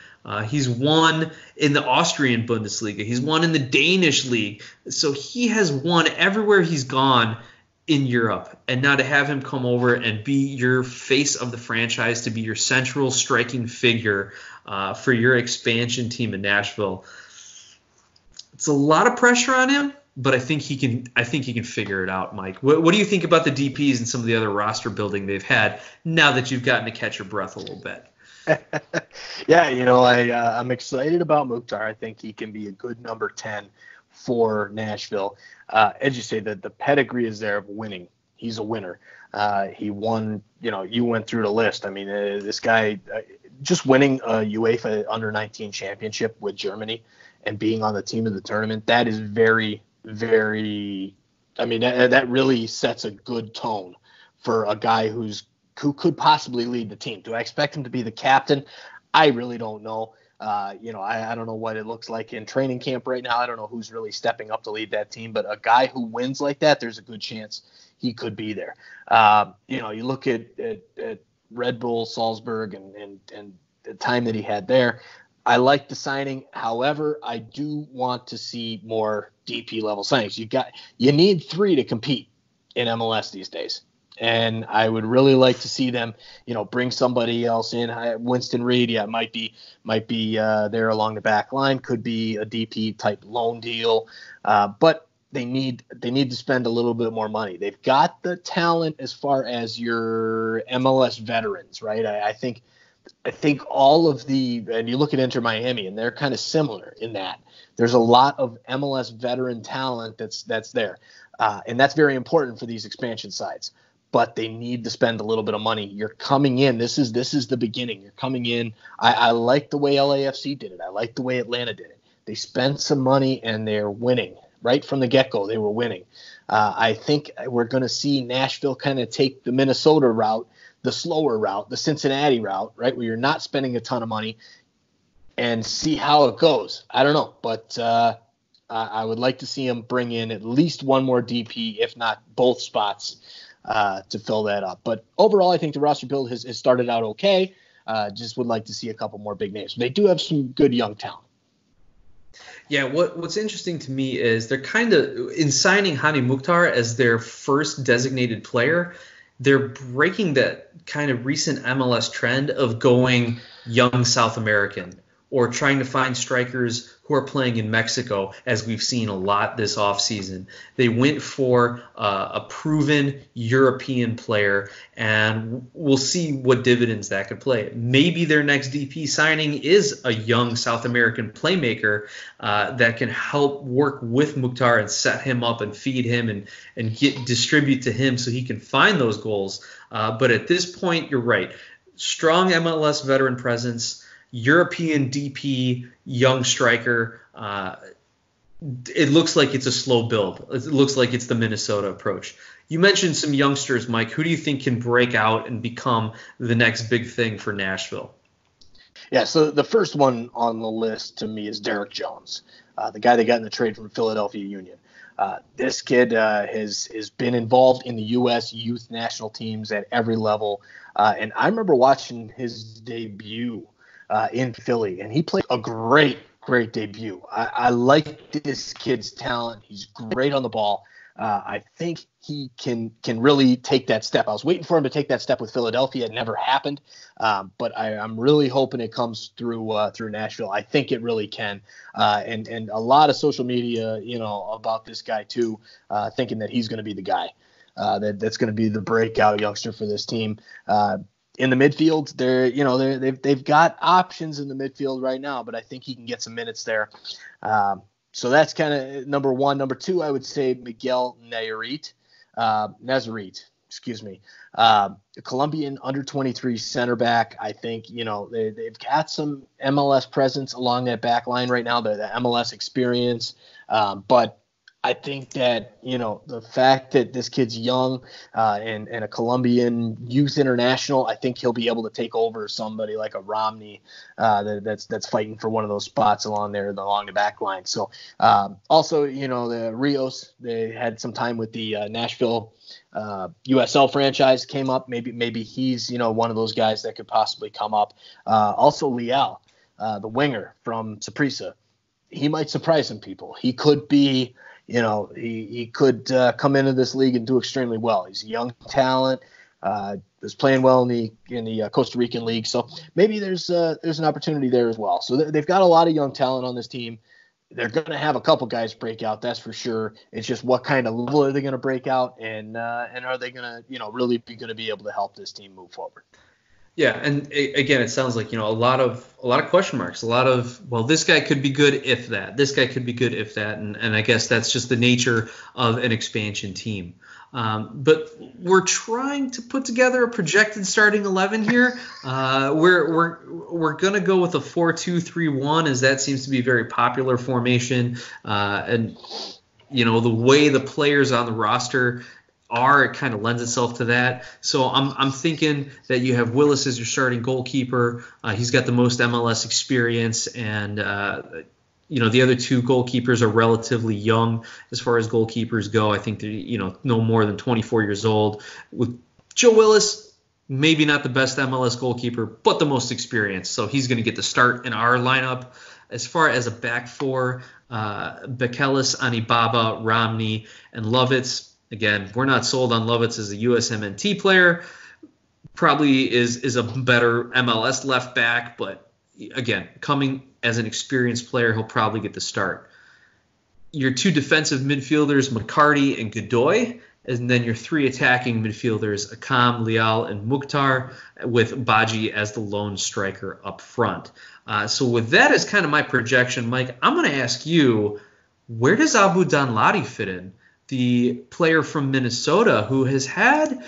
He's won in the Austrian Bundesliga. He's won in the Danish league. So he has won everywhere he's gone in Europe. And now to have him come over and be your face of the franchise, to be your central striking figure for your expansion team in Nashville, it's a lot of pressure on him, but I think he can figure it out, Mike. What do you think about the DPs and some of the other roster building they've had now that you've gotten to catch your breath a little bit? Yeah, I'm excited about Mukhtar. I think he can be a good number 10 for Nashville. As you say, the pedigree is there of winning. He's a winner. He won, you went through the list. I mean, this guy just winning a UEFA Under-19 championship with Germany and being on the team of the tournament, that is very, very, that really sets a good tone for a guy who could possibly lead the team. Do I expect him to be the captain? I really don't know. I don't know what it looks like in training camp right now. I don't know who's really stepping up to lead that team, but a guy who wins like that, there's a good chance he could be there. You look at Red Bull Salzburg and the time that he had there. I like the signing. However, I do want to see more DP level signings. You need 3 to compete in MLS these days. And I would really like to see them, bring somebody else in. Winston Reid, might be there along the back line. Could be a DP type loan deal, but they need to spend a little bit more money. They've got the talent as far as your MLS veterans, right? I think all of and you look at Inter Miami, and they're kind of similar in that there's a lot of MLS veteran talent that's there, and that's very important for these expansion sides. But they need to spend a little bit of money. You're coming in. This is the beginning. You're coming in. I like the way LAFC did it. I like the way Atlanta did it. They spent some money and they're winning right from the get-go. They were winning. I think we're going to see Nashville kind of take the Minnesota route, the slower route, the Cincinnati route, right, where you're not spending a ton of money, and see how it goes. I don't know, but I would like to see him bring in at least one more DP, if not both spots, to fill that up. But overall, I think the roster build has started out okay. Just would like to see a couple more big names. They do have some good young talent. Yeah, what's interesting to me is they're kind of, in signing Hani Mukhtar as their first designated player, they're breaking that kind of recent MLS trend of going young South American or trying to find strikers who are playing in Mexico, as we've seen a lot this offseason. They went for a proven European player, and we'll see what dividends that could play. Maybe their next DP signing is a young South American playmaker that can help work with Mukhtar and set him up and feed him and distribute to him so he can find those goals. But at this point, you're right. Strong MLS veteran presence, European DP, young striker. It looks like it's a slow build. It looks like it's the Minnesota approach. You mentioned some youngsters, Mike. Who do you think can break out and become the next big thing for Nashville? Yeah, so the first one on the list to me is Derek Jones, the guy that got in the trade from Philadelphia Union. This kid has been involved in the U.S. youth national teams at every level. And I remember watching his debut in Philly, and he played a great debut. I like this kid's talent. He's great on the ball. I think he can really take that step. I was waiting for him to take that step with Philadelphia. It never happened, but I'm really hoping it comes through Nashville. I think it really can. And a lot of social media, about this guy too, thinking that he's going to be the guy that's going to be the breakout youngster for this team. In the midfield, they've got options in the midfield right now, but I think he can get some minutes there. So that's kind of number one. Number two, I would say Miguel Nazarit, a Colombian under-23 center back. I think, they've got some MLS presence along that back line right now, the MLS experience. But I think that, the fact that this kid's young and a Colombian youth international, I think he'll be able to take over somebody like a Romney that's fighting for one of those spots along the back line. So also, the Rios, they had some time with the Nashville USL franchise, came up. Maybe he's, one of those guys that could possibly come up. Also Leal, the winger from Saprissa, he might surprise some people. He could be, he could come into this league and do extremely well. He's a young talent, was playing well in the Costa Rican league. So maybe there's an opportunity there as well. So they've got a lot of young talent on this team. They're going to have a couple guys break out, that's for sure. It's just what kind of level are they going to break out, and are they going to, really be going to be able to help this team move forward? Yeah, and again, it sounds like, a lot of question marks, a lot of, well, this guy could be good if that, this guy could be good if that, and I guess that's just the nature of an expansion team. But we're trying to put together a projected starting 11 here. We're gonna go with a 4-2-3-1, as that seems to be a very popular formation, and the way the players on the roster are, it kind of lends itself to that. So I'm thinking that you have Willis as your starting goalkeeper. He's got the most MLS experience, and the other two goalkeepers are relatively young as far as goalkeepers go. I think they're no more than 24 years old. With Joe Willis, maybe not the best MLS goalkeeper, but the most experienced. So he's going to get the start in our lineup. As far as a back four, Bekelis, Anibaba, Romney, and Lovitz. Again, we're not sold on Lovitz as a USMNT player. Probably is a better MLS left back, but again, coming as an experienced player, he'll probably get the start. Your two defensive midfielders, McCarty and Godoy, and then your three attacking midfielders, Akam, Leal, and Mukhtar, with Baji as the lone striker up front. So with that as kind of my projection, Mike, I'm going to ask you, where does Abu Danladi fit in? The player from Minnesota who has had,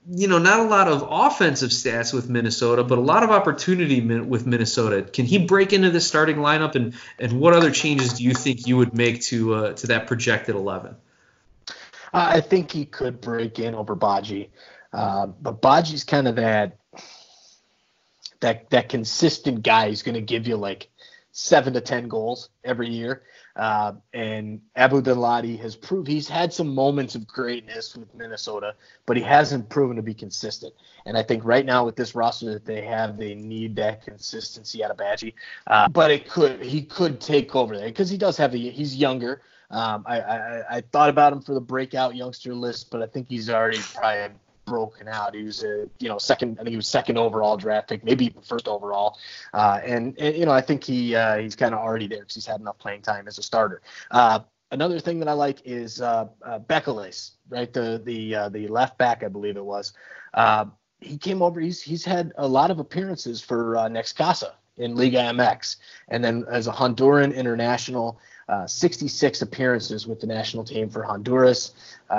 not a lot of offensive stats with Minnesota, but a lot of opportunity with Minnesota. Can he break into the starting lineup, and what other changes do you think you would make to that projected 11? I think he could break in over Baji, but Baji's kind of that consistent guy who's going to give you like 7 to 10 goals every year. And Abu Dalati has proved he's had some moments of greatness with Minnesota, but he hasn't proven to be consistent. And I think right now with this roster that they have, they need that consistency out of Badgie. But he could take over there because he does have he's younger. I thought about him for the breakout youngster list, but I think he's already probably broken out. He was second. I think he was second overall draft pick, maybe even first overall. And I think he's kind of already there because he's had enough playing time as a starter. Another thing that I like is Bekeles, right? The left back, I believe it was. He came over. He's had a lot of appearances for Next Casa in Liga MX, and then as a Honduran international. 66 appearances with the national team for Honduras.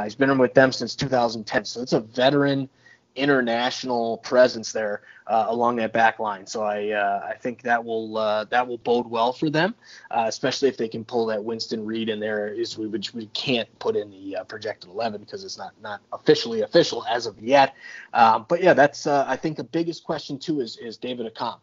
He's been with them since 2010, so it's a veteran international presence there along that back line. So I think that will bode well for them, especially if they can pull that Winston Reed in there, which we can't put in the projected 11 because it's not officially official as of yet. But yeah, that's I think the biggest question too is David Accam.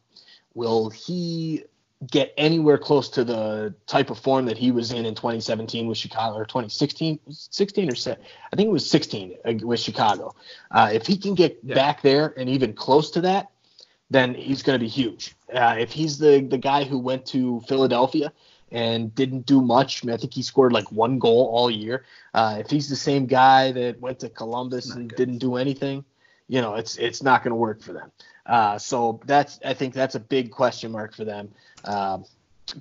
Will he get anywhere close to the type of form that he was in 2017 with Chicago, or 2016, 16 or 7? I think it was 16 with Chicago. If he can get back there and even close to that, then he's going to be huge. If he's the guy who went to Philadelphia and didn't do much, I think he scored like 1 goal all year. If he's the same guy that went to Columbus and didn't do anything, it's not going to work for them. So I think that's a big question mark for them.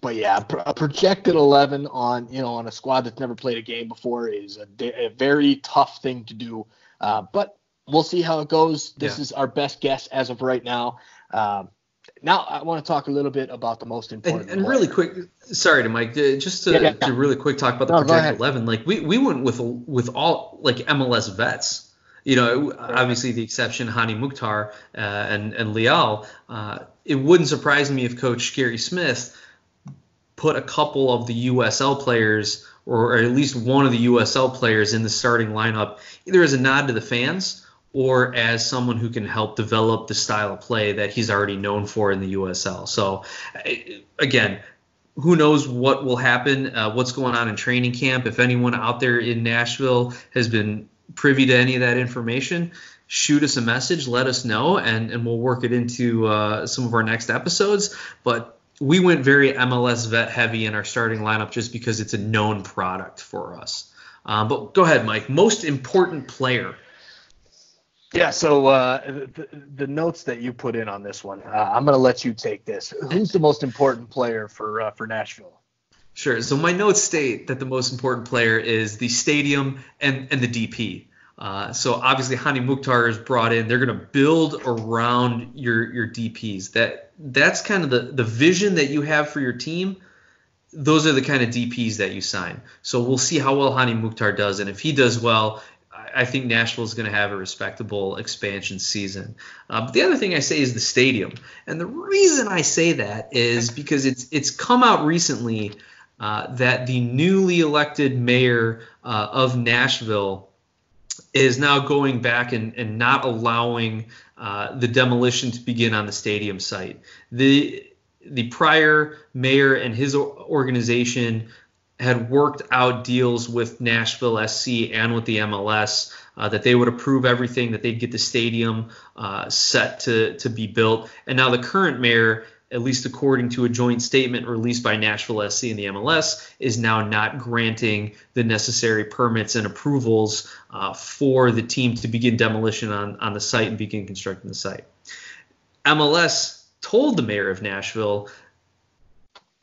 But yeah, a projected 11 on a squad that's never played a game before is a very tough thing to do. But we'll see how it goes. This is our best guess as of right now. Now I want to talk a little bit about the most important. And really quick, sorry to Mike, just to really quick talk about the projected 11. Like we went with all like MLS vets. Obviously the exception, Hani Mukhtar and Leal. It wouldn't surprise me if Coach Gary Smith put a couple of the USL players, or at least one of the USL players, in the starting lineup, either as a nod to the fans or as someone who can help develop the style of play that he's already known for in the USL. So, again, who knows what will happen, what's going on in training camp. If anyone out there in Nashville has been privy to any of that information, shoot us a message, let us know, and we'll work it into some of our next episodes. But we went very MLS vet heavy in our starting lineup just because it's a known product for us. But go ahead, Mike. Most important player. Yeah, so the notes that you put in on this one, I'm going to let you take this. Who's the most important player for Nashville? Sure. So my notes state that the most important player is the stadium and the DP. So obviously Hani Mukhtar is brought in. They're going to build around your DPs. That's kind of the vision that you have for your team. Those are the kind of DPs that you sign. So we'll see how well Hani Mukhtar does. And if he does well, I think Nashville is going to have a respectable expansion season. But the other thing I say is the stadium. And the reason I say that is because it's come out recently that the newly elected mayor of Nashville is now going back and not allowing the demolition to begin on the stadium site. The prior mayor and his organization had worked out deals with Nashville SC and with the MLS that they would approve everything, that they'd get the stadium set to be built. And now the current mayor, at least according to a joint statement released by Nashville SC and the MLS, is now not granting the necessary permits and approvals for the team to begin demolition on the site and begin constructing the site. MLS told the mayor of Nashville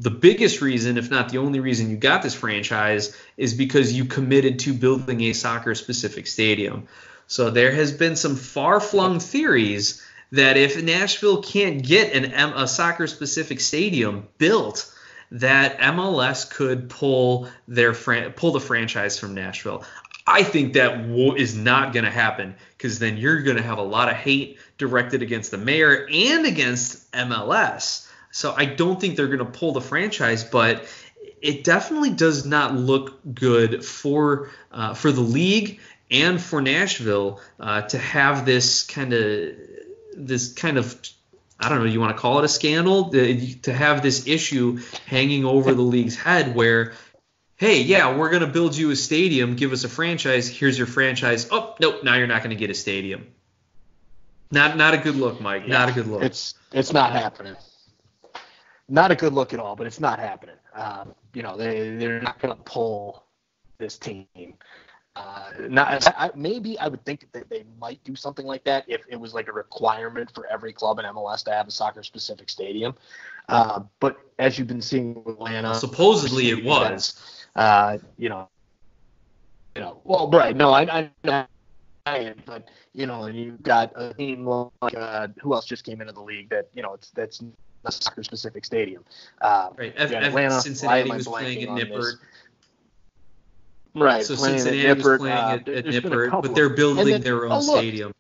the biggest reason, if not the only reason you got this franchise, is because you committed to building a soccer-specific stadium. So there has been some far-flung theories that if Nashville can't get a soccer-specific stadium built, that MLS could pull the franchise from Nashville. I think that is not going to happen, because then you're going to have a lot of hate directed against the mayor and against MLS. So I don't think they're going to pull the franchise, but it definitely does not look good for the league and for Nashville to have this kind of I don't know, you want to call it a scandal, to have this issue hanging over the league's head where, hey, yeah, we're going to build you a stadium, give us a franchise, here's your franchise. Oh, nope, now you're not going to get a stadium. Not a good look, Mike. Yeah, not a good look. It's not happening. Not a good look at all, but it's not happening. They're not going to pull this team. Maybe I would think that they might do something like that if it was like a requirement for every club in MLS to have a soccer-specific stadium. But as you've been seeing with Atlanta, supposedly it was. Well, right? No, I know. But and you've got a team like who else just came into the league that that's a soccer-specific stadium. Right. Atlanta, Cincinnati was playing at Nippert. Right. So Cincinnati was playing at Nippert, but they're building their own stadium.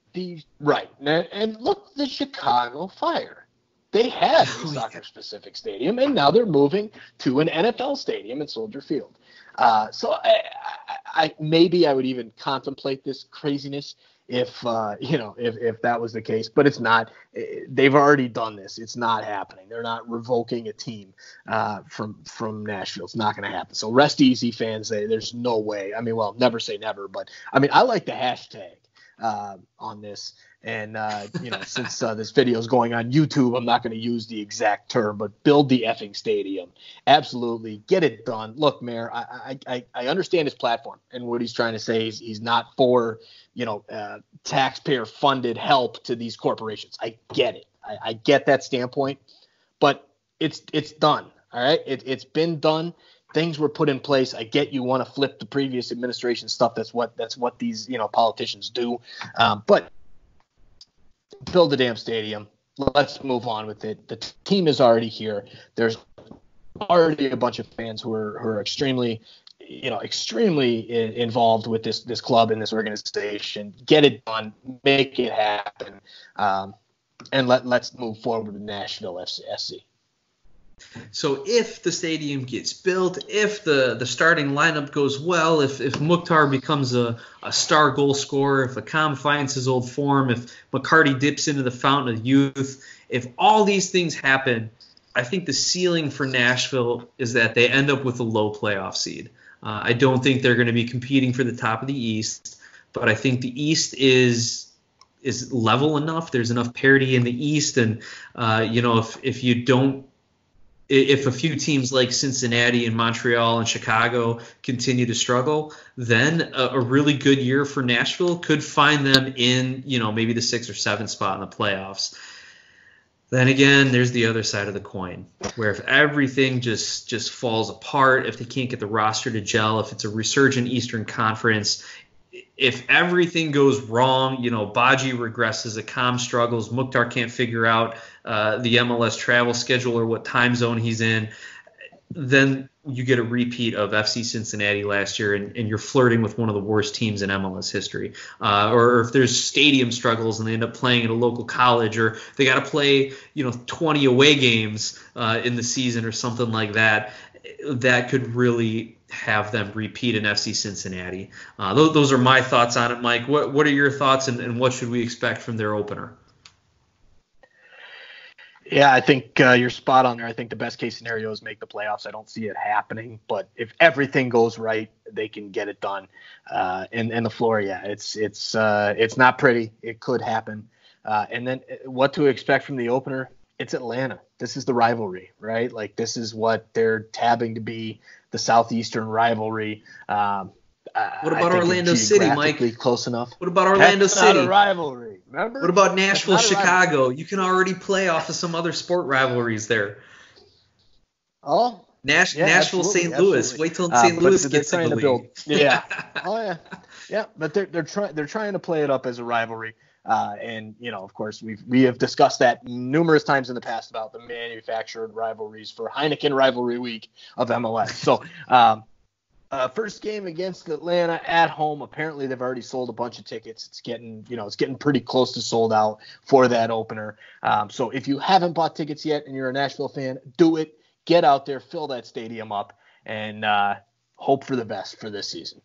Right. And look, the Chicago Fire. They had a soccer-specific stadium, and now they're moving to an NFL stadium in Soldier Field. So I maybe I would even contemplate this craziness if that was the case, but it's not. They've already done this. It's not happening. They're not revoking a team from Nashville. It's not going to happen. So rest easy, fans. There's no way. I mean, well, never say never, but I mean, I like the hashtag on this. And, since this video is going on YouTube, I'm not going to use the exact term, but build the effing stadium. Absolutely. Get it done. Look, Mayor, I understand his platform and what he's trying to say. He's not for, taxpayer-funded help to these corporations. I get it. I get that standpoint, but it's done. All right. It's been done. Things were put in place. I get you want to flip the previous administration stuff. That's what these, politicians do. But build the damn stadium. Let's move on with it. The team is already here. There's already a bunch of fans who are extremely involved with this club and this organization. Get it done. Make it happen. And let's move forward with Nashville SC. So if the stadium gets built, if the starting lineup goes well, if Mukhtar becomes a star goal scorer, if Akam finds his old form, if McCarty dips into the fountain of youth, if all these things happen, I think the ceiling for Nashville is that they end up with a low playoff seed. I don't think they're going to be competing for the top of the East, but I think the East is level enough. There's enough parity in the East, and if a few teams like Cincinnati and Montreal and Chicago continue to struggle, then a really good year for Nashville could find them in, maybe the 6th or 7th spot in the playoffs. Then again, there's the other side of the coin, where if everything just falls apart, if they can't get the roster to gel, if it's a resurgent Eastern Conference, if everything goes wrong, Baji regresses, Akam struggles, Mukhtar can't figure out the MLS travel schedule or what time zone he's in, then you get a repeat of FC Cincinnati last year, and you're flirting with one of the worst teams in MLS history. Or if there's stadium struggles and they end up playing at a local college, or they got to play 20 away games in the season or something like that, that could really have them repeat in FC Cincinnati. Those are my thoughts on it, Mike. What are your thoughts, and what should we expect from their opener? Yeah, I think you're spot on there. I think the best case scenario is make the playoffs. I don't see it happening, but if everything goes right, they can get it done. And the floor, yeah, it's not pretty. It could happen. And then what to expect from the opener? It's Atlanta. This is the rivalry, right? Like, this is what they're tabbing to be, the Southeastern rivalry. What about Orlando City, Mike? Close enough. What about Orlando City? Not a rivalry. Remember? What about Nashville, Chicago? You can already play off of some other sport rivalries there. Oh, Nashville, St. Louis. Wait till St. Louis gets in the league. Yeah. Oh yeah. Yeah, but they're trying to play it up as a rivalry. And of course, we have discussed that numerous times in the past about the manufactured rivalries for Heineken Rivalry Week of MLS. So, first game against Atlanta at home. Apparently, they've already sold a bunch of tickets. It's getting pretty close to sold out for that opener. So if you haven't bought tickets yet and you're a Nashville fan, do it. Get out there, fill that stadium up, and hope for the best for this season.